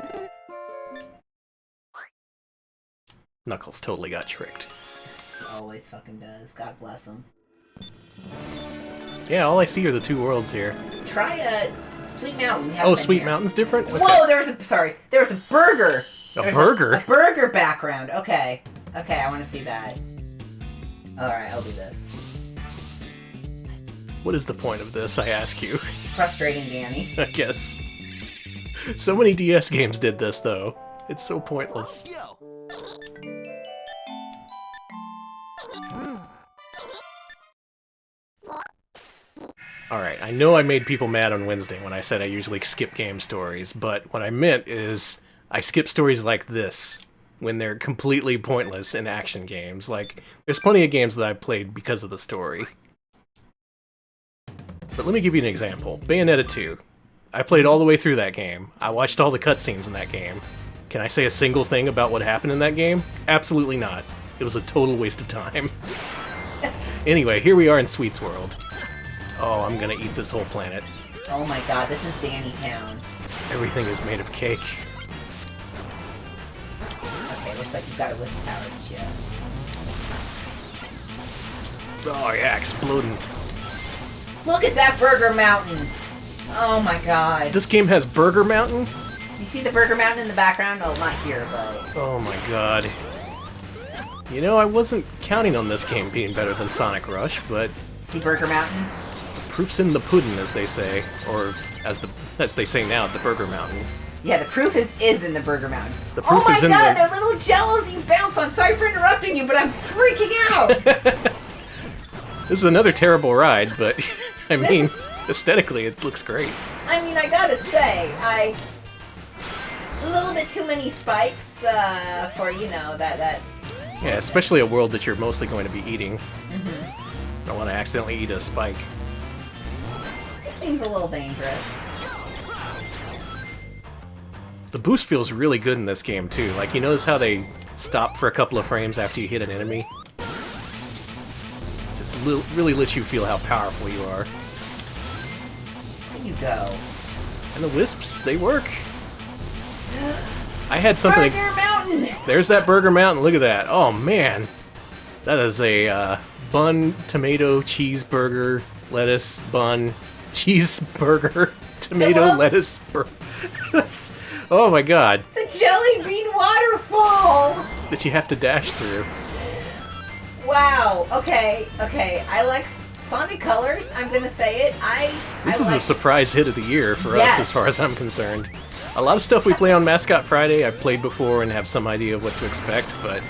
Knuckles totally got tricked. He always fucking does. God bless him. Yeah, all I see are the 2 worlds here. Try Sweet Mountain. We haven't Oh, been Sweet here. Mountain's different? Okay. Whoa, there's a burger. There's burger? A burger background. Okay. Okay, I want to see that. Alright, I'll do this. What is the point of this, I ask you? Frustrating, Danny. I guess. So many DS games did this, though. It's so pointless. Yo! Alright, I know I made people mad on Wednesday when I said I usually skip game stories, but what I meant is I skip stories like this when they're completely pointless in action games. Like, there's plenty of games that I've played because of the story. But let me give you an example. Bayonetta 2. I played all the way through that game. I watched all the cutscenes in that game. Can I say a single thing about what happened in that game? Absolutely not. It It was a total waste of time. Anyway, here we are in Sweets World. Oh, I'm gonna eat this whole planet. Oh my god, this is Danny Town. Everything is made of cake. Okay, looks like you've got a whisk power ship. Oh yeah, exploding. Look at that Burger Mountain! Oh my god. This game has Burger Mountain? Do you see the Burger Mountain in the background? Oh, not here, but... Oh my god. You know, I wasn't counting on this game being better than Sonic Rush, but See Burger Mountain? proof's in the pudding, as they say. Or, as they say now, the Burger Mountain. Yeah, the proof is in the Burger Mountain. The proof oh my is in god, the- they're little jellos you bounce on. Sorry for interrupting you, but I'm freaking out! This is another terrible ride, but, I mean, aesthetically it looks great. I mean, I gotta say, a little bit too many spikes for, you know, that... Yeah, especially a world that you're mostly going to be eating. Mm-hmm. Don't want to accidentally eat a spike. This seems a little dangerous. The boost feels really good in this game, too. Like, you notice how they stop for a couple of frames after you hit an enemy? Just really lets you feel how powerful you are. There you go. And the wisps, they work. I had something... Burger Mountain! There's that Burger Mountain, look at that. Oh, man. That is a bun, tomato, cheeseburger, lettuce, bun, cheeseburger, tomato, Well- lettuce, burger. That's... Oh my god. The jelly bean waterfall! That you have to dash through. Wow. Okay. I like Sonic Colors. I'm gonna say it. This I is like... a surprise hit of the year for us, Yes. as far as I'm concerned. A lot of stuff we play on Mascot Friday I've played before and have some idea of what to expect, but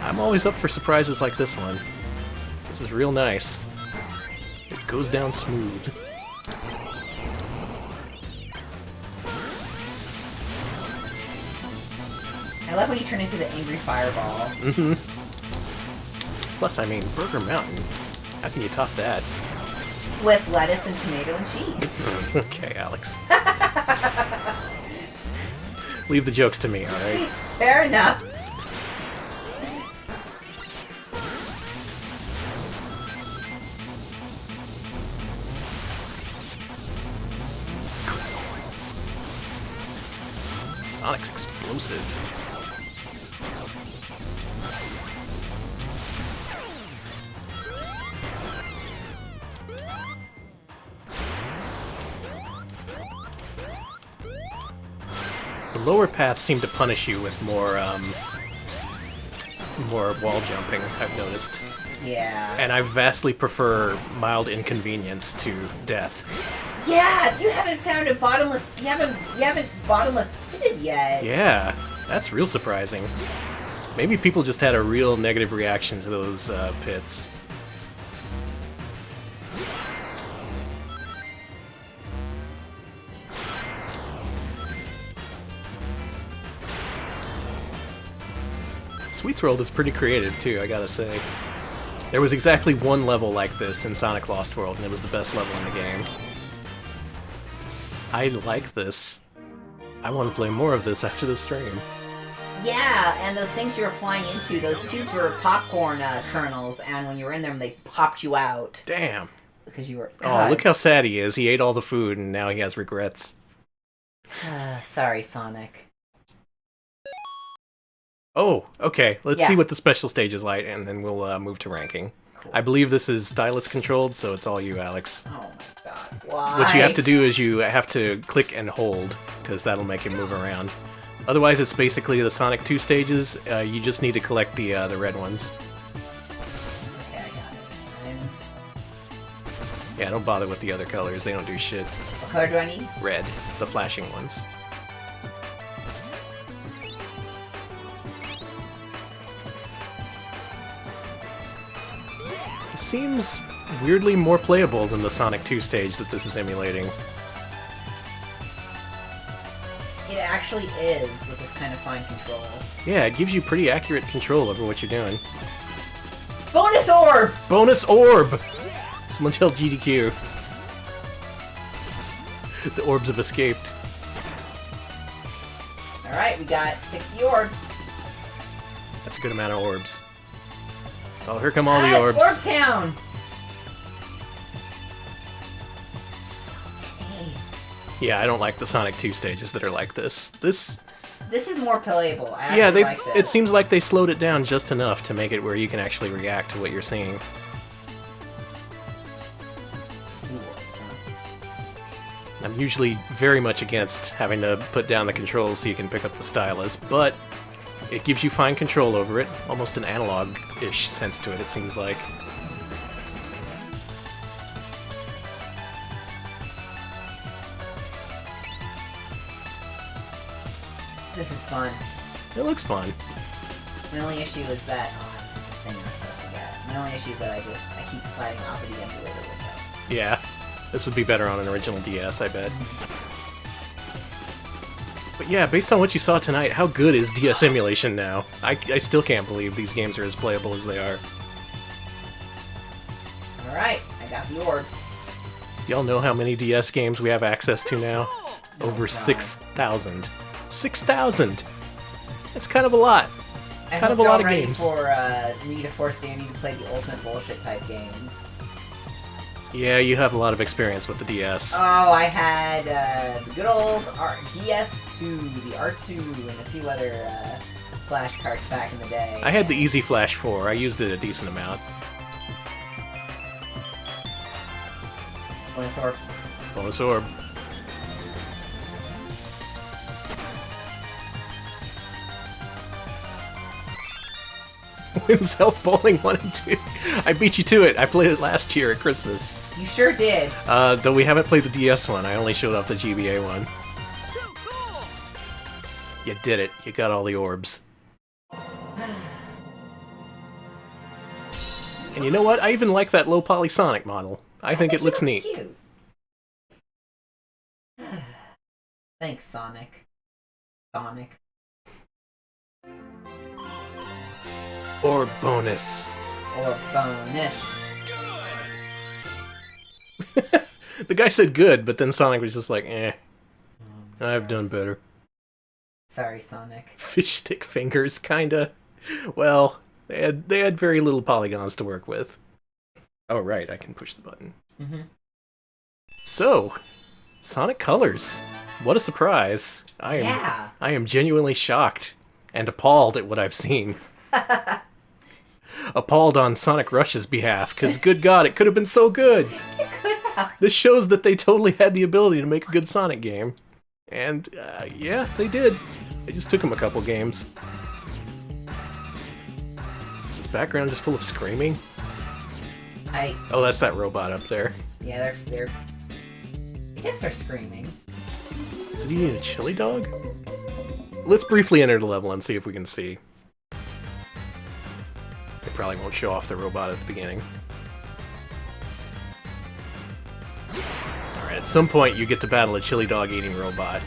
I'm always up for surprises like this one. This is real nice. It goes down smooth. I love when you turn into the angry fireball. Plus, I mean, Burger Mountain. How can you top that? With lettuce and tomato and cheese. Okay, Alex. Leave the jokes to me, alright? Fair enough. Sonic's explosive. The lower paths seem to punish you with more wall jumping, I've noticed. Yeah. And I vastly prefer mild inconvenience to death. Yeah, you haven't found a bottomless. You haven't bottomless pitted yet. Yeah, that's real surprising. Maybe people just had a real negative reaction to those pits. Sweets World is pretty creative too, I gotta say. There was exactly one level like this in Sonic Lost World, and it was the best level in the game. I like this. I want to play more of this after the stream. Yeah, and those things you were flying into, those tubes were popcorn kernels, and when you were in them, they popped you out Damn. because you were. Oh, God. look how sad he is. He ate all the food, and now he has regrets. Sorry, Sonic. Oh, okay. Let's Yeah. see what the special stage is like, and then we'll move to ranking. Cool. I believe this is stylus controlled, so it's all you, Alex. Oh my god. Why? What you have to do is you have to click and hold, because that'll make him move around. Otherwise, it's basically the Sonic 2 stages. You just need to collect the red ones. Okay, I got it. Yeah, don't bother with the other colors. They don't do shit. What color do I need? Red, the flashing ones. It seems weirdly more playable than the Sonic 2 stage that this is emulating. It actually is with this kind of fine control. Yeah, it gives you pretty accurate control over what you're doing. Bonus orb! Bonus orb! Someone tell GDQ. The orbs have escaped. Alright, we got 60 orbs. That's a good amount of orbs. Oh, here come all the It's orbs. Orb Town! So many. Yeah, I don't like the Sonic 2 stages that are like this. This is more playable. I yeah, actually like this. it seems like they slowed it down just enough to make it where you can actually react to what you're seeing. I'm usually very much against having to put down the controls so you can pick up the stylus, but it gives you fine control over it. Almost an analog-ish sense to it seems like. This is fun. It looks fun. My only issue is that this is the thing I'm supposed to get. My only issue is that I keep sliding off of the emulator window. Yeah, this would be better on an original DS, I bet. But yeah, based on what you saw tonight, how good is DS emulation now? I still can't believe these games are as playable as they are. Alright, I got the orbs. Y'all know how many DS games we have access to now? Over God. 6,000. 6,000! That's kind of a lot. I Kind of hope a lot y'all of ready games. for me to force Danny to play the ultimate bullshit type games. Yeah, you have a lot of experience with the DS. Oh, I had the good old DS2, the R2, and a few other flash cards back in the day. I had the Easy Flash 4. I used it a decent amount. Bonus orb. Bonus orb. Wins Health Bowling 1 and 2. I beat you to it. I played it last year at Christmas. You sure did. Though we haven't played the DS one. I only showed off the GBA one. You did it. You got all the orbs. And you know what? I even like that low poly Sonic model. I think it looks neat. Cute. Thanks, Sonic. Sonic. Or bonus. Or bonus. The guy said good, but then Sonic was just like, eh. I've done better. Sorry, Sonic. Fish stick fingers, kinda. Well, they had very little polygons to work with. Oh, right, I can push the button. Mm-hmm. So, Sonic Colors. What a surprise. I am genuinely shocked and appalled at what I've seen. Appalled on Sonic Rush's behalf, because good God, it could have been so good. It could have. This shows that they totally had the ability to make a good Sonic game. And, yeah, they did. It just took them a couple games. Is this background just full of screaming? Oh, that's that robot up there. Yeah, they're... I guess they're screaming. Is it eating a chili dog? Let's briefly enter the level and see if we can see. It probably won't show off the robot at the beginning. Alright, at some point you get to battle a chili dog eating robot.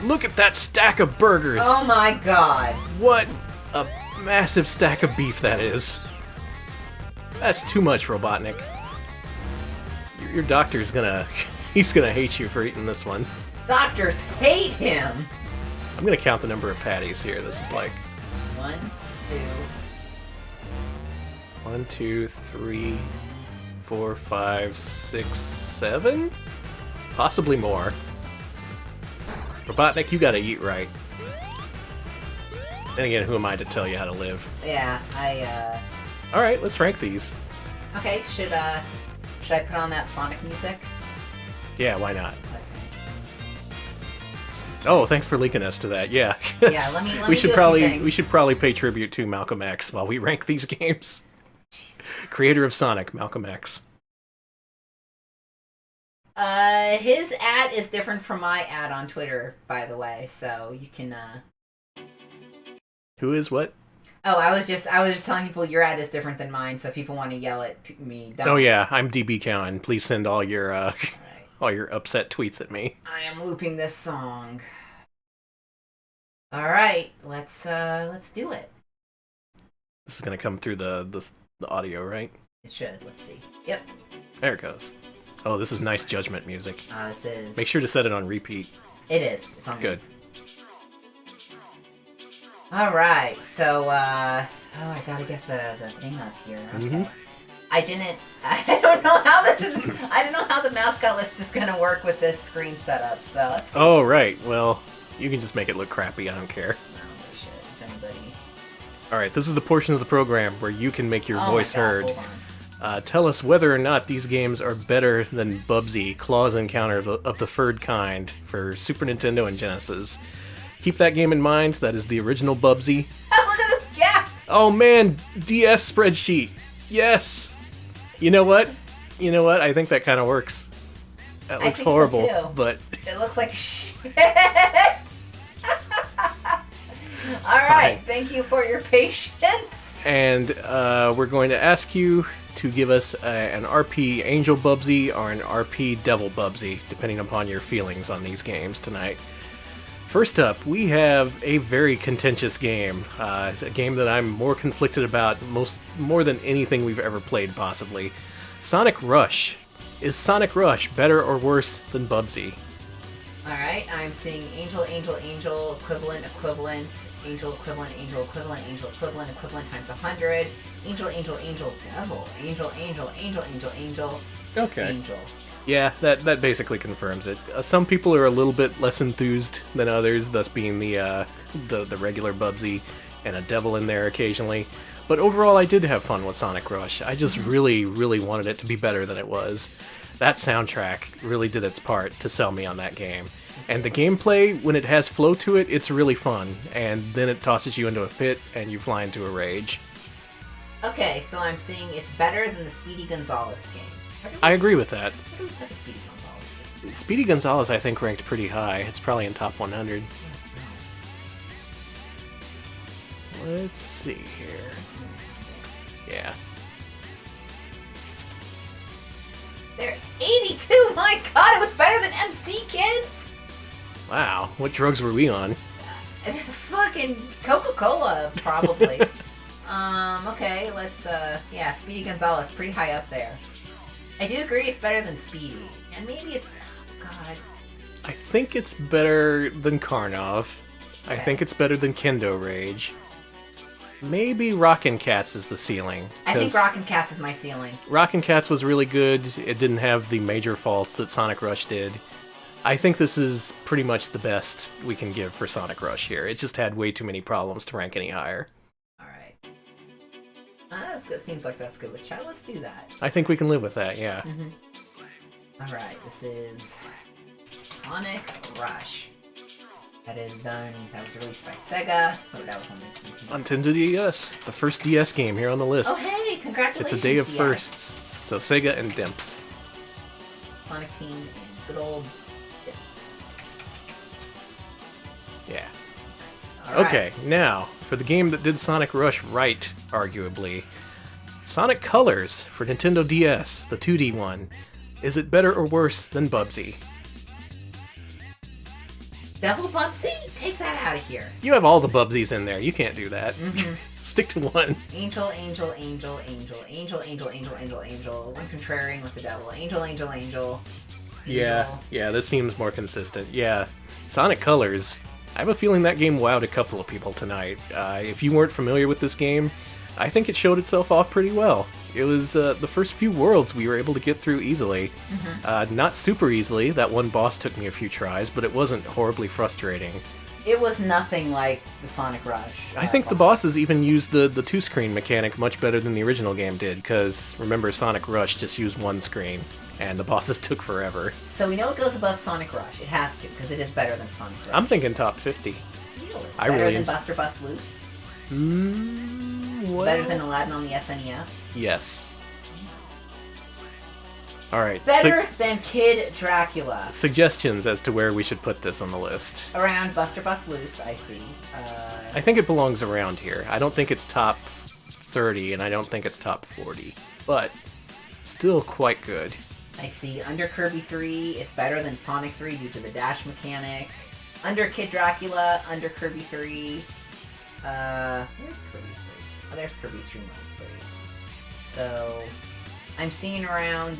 Look at that stack of burgers! Oh my God! What a massive stack of beef that is. That's too much, Robotnik. Your doctor's gonna... he's gonna hate you for eating this one. Doctors hate him! I'm gonna count the number of patties here. This is like... 1, 2... 1, 2, 3, 4, 5, 6, 7? Possibly more. Robotnik, you gotta eat right. And again, who am I to tell you how to live? Yeah, Alright, let's rank these. Okay, should I put on that Sonic music? Yeah, why not? Okay. Oh, thanks for linking us to that. Yeah. Yeah, let me we do should a few probably things. we should probably pay tribute to Malcolm X while we rank these games. Creator of Sonic, Malcolm X. His ad is different from my ad on Twitter, by the way, so you can, Who is what? Oh, I was just telling people your ad is different than mine, so if people want to yell at me... Oh yeah, I'm DB Cowan. Please send all your, all your upset tweets at me. I am looping this song. Alright, let's do it. This is gonna come through the audio, right? It should, let's see. Yep. There it goes. Oh, this is nice Judgment music. This is... Make sure to set it on repeat. It is. It's on Good. Alright, so, I gotta get the thing up here. Okay. Mhm. I don't know how I don't know how the mascot list is gonna work with this screen setup, so let's see. Oh, right. Well, you can just make it look crappy. I don't care. No, shit, if anybody... All right, this is the portion of the program where you can make your Oh my voice God, heard. hold on. Tell us whether or not these games are better than Bubsy, Claw's Encounter of the Furred Kind for Super Nintendo and Genesis. Keep that game in mind. That is the original Bubsy. Look at this gap! Oh man, DS spreadsheet. Yes. You know what? I think that kind of works. That I looks think so, horrible, too. but It looks like shit! Alright, thank you for your patience! and we're going to ask you to give us an RP Angel Bubsy or an RP Devil Bubsy, depending upon your feelings on these games tonight. First up, we have a very contentious game, a game that I'm more conflicted about more than anything we've ever played, possibly. Sonic Rush. Is Sonic Rush better or worse than Bubsy? Alright, I'm seeing angel, equivalent, angel, equivalent times 100, angel, devil, angel. Okay. Yeah, that basically confirms it. Some people are a little bit less enthused than others, thus being the regular Bubsy and a devil in there occasionally. But overall, I did have fun with Sonic Rush. I just really, really wanted it to be better than it was. That soundtrack really did its part to sell me on that game. And the gameplay, when it has flow to it, it's really fun. And then it tosses you into a pit, and you fly into a rage. Okay, so I'm seeing it's better than the Speedy Gonzales game. I agree with that. What do we put the Speedy Gonzales game? Speedy Gonzales, I think, ranked pretty high. It's probably in top 100. Let's see here. Yeah. They're 82! My god, it was better than MC Kids! Wow, what drugs were we on? Fucking Coca-Cola, probably. Okay, let's, yeah, Speedy Gonzales, pretty high up there. I do agree it's better than Speedy. And maybe it's, oh god. I think it's better than Karnov. I Okay. think it's better than Kendo Rage. Maybe Rockin' Cats is the ceiling. I think 'cause Rockin' Cats is my ceiling. Rockin' Cats was really good. It didn't have the major faults that Sonic Rush did. I think this is pretty much the best we can give for Sonic Rush here. It just had way too many problems to rank any higher. Alright. That's good. Seems like that's good with chat. Let's do that. I think we can live with that, yeah. Alright, this is Sonic Rush. That was released by Sega. Oh, that was on the Nintendo DS, the first DS game here on the list. Oh, hey, congratulations. It's a day of DS. firsts. So Sega and Dimps. Sonic Team and good old Dips. Yeah. Nice. Alright. Okay, now, for the game that did Sonic Rush right, arguably, Sonic Colors for Nintendo DS, the 2D one. Is it better or worse than Bubsy? Devil Bubsy? Take that out of here. You have all the Bubsies in there. You can't do that. Stick to one. Angel. One contrarian with the devil. Angel. Yeah, this seems more consistent. Yeah, Sonic Colors. I have a feeling that game wowed a couple of people tonight. If you weren't familiar with this game, I think it showed itself off pretty well. It was the first few worlds we were able to get through easily. Not super easily, that one boss took me a few tries, but it wasn't horribly frustrating. It was nothing like the Sonic Rush. I think the bosses even used the two-screen mechanic much better than the original game did, because remember Sonic Rush just used one screen, and the bosses took forever. So we know it goes above Sonic Rush. It has to, because it is better than Sonic Rush. I'm thinking top 50. Really? I Better really- than Buster Bust Loose? Well, Better than Aladdin on the SNES? Yes. Alright, Better than Kid Dracula? suggestions as to where we should put this on the list. Around Buster Bust Loose, I see. I think it belongs around here. I don't think it's top 30, and I don't think it's top 40. But, still quite good. I see. Under Kirby 3, it's better than Sonic 3 due to the dash mechanic. Under Kid Dracula, under Kirby 3. Where's Kirby 3? Oh, there's Kirby's Dream Land 3. So, I'm seeing around,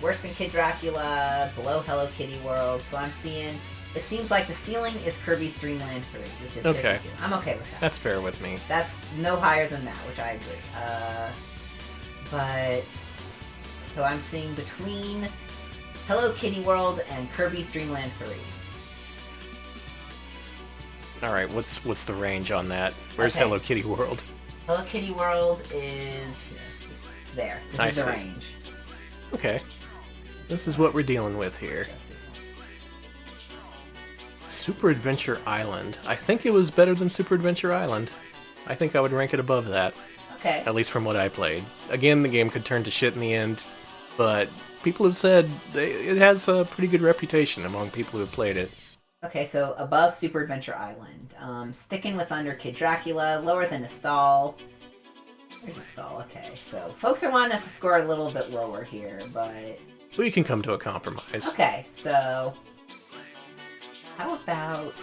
worse than Kid Dracula, below Hello Kitty World. So I'm seeing it seems like the ceiling is Kirby's Dream Land 3, which is Okay. 52. I'm okay with that. That's fair with me. That's no higher than that, which I agree. But so I'm seeing between Hello Kitty World and Kirby's Dream Land 3. All right, what's the range on that? Where's Okay. Hello Kitty World? Hello Kitty World is it's just there. This I is the see. range. Okay. This is what we're dealing with here. Just this one. Super Adventure Island. I think it was better than Super Adventure Island. I think I would rank it above that, Okay. at least from what I played. Again, the game could turn to shit in the end, but people have said it has a pretty good reputation among people who have played it. Okay, so above Super Adventure Island. Sticking with under Kid Dracula, lower than a stall. There's a stall, okay. So folks are wanting us to score a little bit lower here, but We can come to a compromise. okay, so how about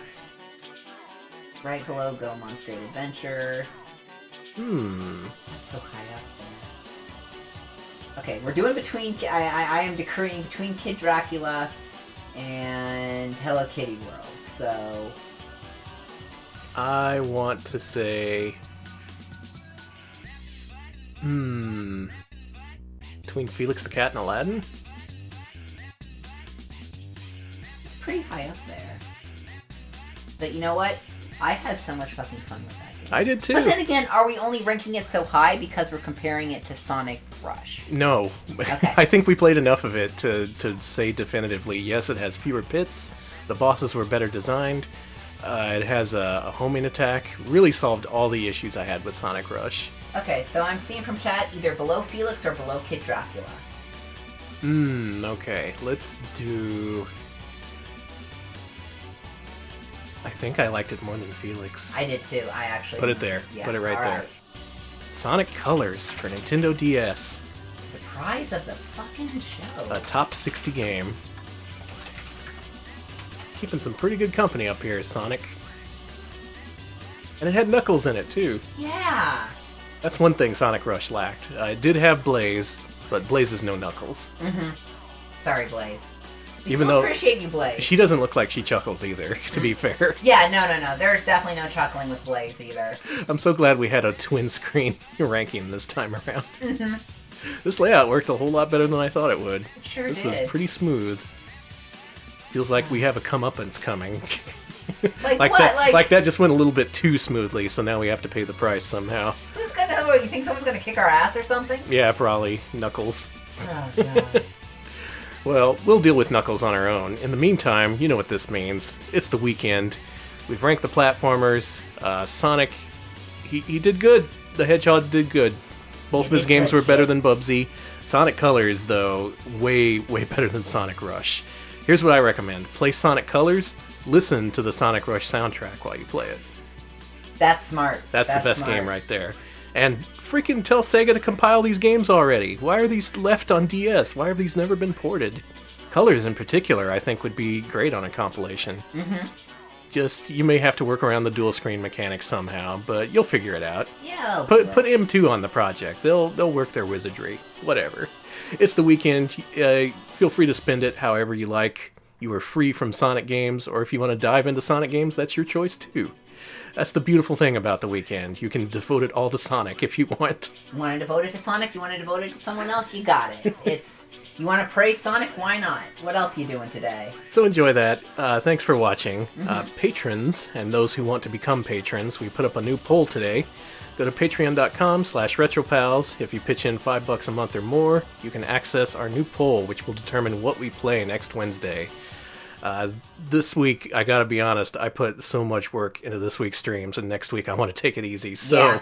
right below Goemon's Great Adventure? That's so high up there. Okay, we're doing between. I am decreeing between Kid Dracula and Hello Kitty World. So I want to say... Between Felix the Cat and Aladdin? it's pretty high up there. But you know what? I had so much fucking fun with that game. I did too. But then again, are we only ranking it so high because we're comparing it to Sonic Rush? No. Okay. I think we played enough of it to say definitively, yes, it has fewer pits, the bosses were better designed, it has a homing attack, really solved all the issues I had with Sonic Rush. Okay, so I'm seeing from chat either below Felix or below Kid Dracula. Okay, let's do... I think I liked it more than Felix. I did too. I actually Put it there. Yeah, Put it right all there. Sonic Colors for Nintendo DS. Surprise of the fucking show. A top 60 game. Keeping some pretty good company up here, Sonic. And it had Knuckles in it, too. Yeah. That's one thing Sonic Rush lacked. It did have Blaze, but Blaze is no Knuckles. Sorry, Blaze. We Even still though appreciate you, Blaze. She doesn't look like she chuckles either, to be fair. Yeah, no. There's definitely no chuckling with Blaze either. I'm so glad we had a twin screen ranking this time around. This layout worked a whole lot better than I thought it would. It sure This did. was pretty smooth. Feels like we have a comeuppance coming. Like what? That, Like that just went a little bit too smoothly, so now we have to pay the price somehow. who's gonna? What, you think someone's gonna kick our ass or something? Yeah, probably Knuckles. Oh god. Well, we'll deal with Knuckles on our own. In the meantime, you know what this means. It's the weekend. We've ranked the platformers. Sonic, he did good. The Hedgehog did good. Both of his did games good, were better kid. than Bubsy. Sonic Colors, though, way better than Sonic Rush. Here's what I recommend. Play Sonic Colors, listen to the Sonic Rush soundtrack while you play it. That's smart. That's the best smart. game right there. And freaking tell Sega to compile these games already. Why are these left on DS? Why have these never been ported? Colors in particular, I think, would be great on a compilation. Just, you may have to work around the dual screen mechanics somehow, but you'll figure it out. Yeah. Put M2 on the project. They'll work their wizardry. Whatever. It's the weekend. Feel free to spend it however you like. You are free from Sonic games, or if you want to dive into Sonic games, that's your choice too. That's the beautiful thing about the weekend. You can devote it all to Sonic if you want. You want to devote it to Sonic? You want to devote it to someone else? You got it. You want to praise Sonic? Why not? What else are you doing today? So enjoy that. Thanks for watching. Patrons, and those who want to become patrons, we put up a new poll today. Go to patreon.com/retropals. If you pitch in $5 a month or more, you can access our new poll, which will determine what we play next Wednesday. This week, I gotta be honest, I put so much work into this week's streams, and next week I want to take it easy. So, Yeah.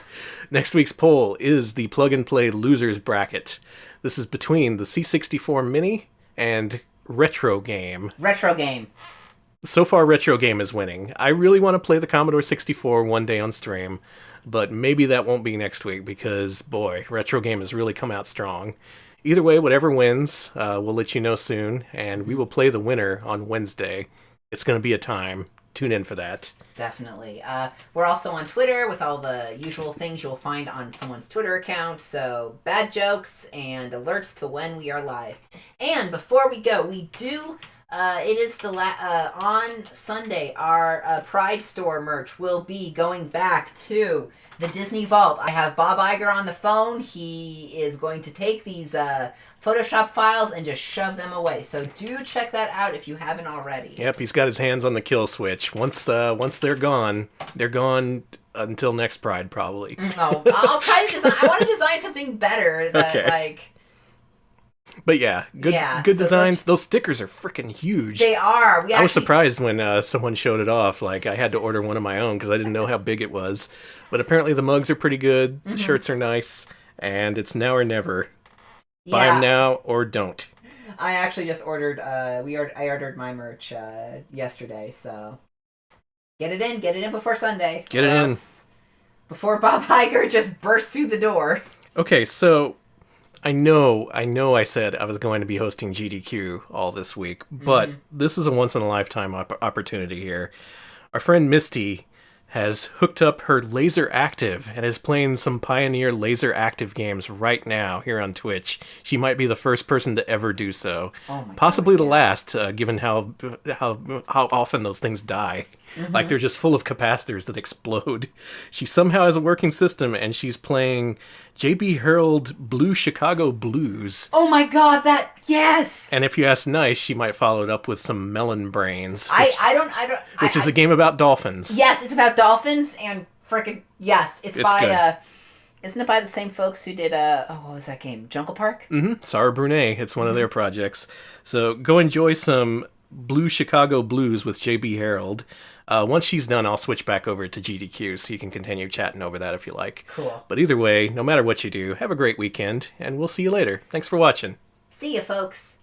Next week's poll is the plug-and-play losers bracket. This is between the C64 Mini and Retro Game. Retro game. So far, Retro Game is winning. I really want to play the Commodore 64 one day on stream, but maybe that won't be next week because, boy, Retro Game has really come out strong. Either way, whatever wins, we'll let you know soon, and we will play the winner on Wednesday. It's going to be a time. Tune in for that. Definitely. We're also on Twitter with all the usual things you'll find on someone's Twitter account. So bad jokes and alerts to when we are live. And before we go, we do It is on Sunday. Our Pride Store merch will be going back to the Disney Vault. I have Bob Iger on the phone. He is going to take these Photoshop files and just shove them away. So do check that out if you haven't already. Yep, he's got his hands on the kill switch. Once they're gone until next Pride, probably. No, I'll try to design. I want to design something better. That, Okay. But yeah, good designs. Those stickers are freaking huge. They are. I was surprised when someone showed it off. Like, I had to order one of my own because I didn't know how big it was. But apparently the mugs are pretty good. The shirts are nice. And it's now or never. Buy them now or don't. I actually just ordered. I ordered my merch yesterday. So get it in before Sunday. Get it in before Bob Iger just bursts through the door. Okay, so I know I said I was going to be hosting GDQ all this week, but this is a once-in-a-lifetime opportunity here. Our friend Misty has hooked up her Laser Active and is playing some Pioneer Laser Active games right now here on Twitch. She might be the first person to ever do so. Possibly the last, given how often those things die. Like, they're just full of capacitors that explode. She somehow has a working system, and she's playing J.B. Harold Blue Chicago Blues. Oh my god, yes! And if you ask nice, she might follow it up with some Melon Brains. Which is a game about dolphins. Yes, it's about dolphins, and frickin' yes, it's by good. Isn't it by the same folks who did what was that game? Jungle Park? Sarah Brunet. It's one of their projects. So go enjoy some Blue Chicago Blues with J.B. Harold. Once she's done, I'll switch back over to GDQ so you can continue chatting over that if you like. Cool. But either way, no matter what you do, have a great weekend, and we'll see you later. Thanks for watching. See ya, folks.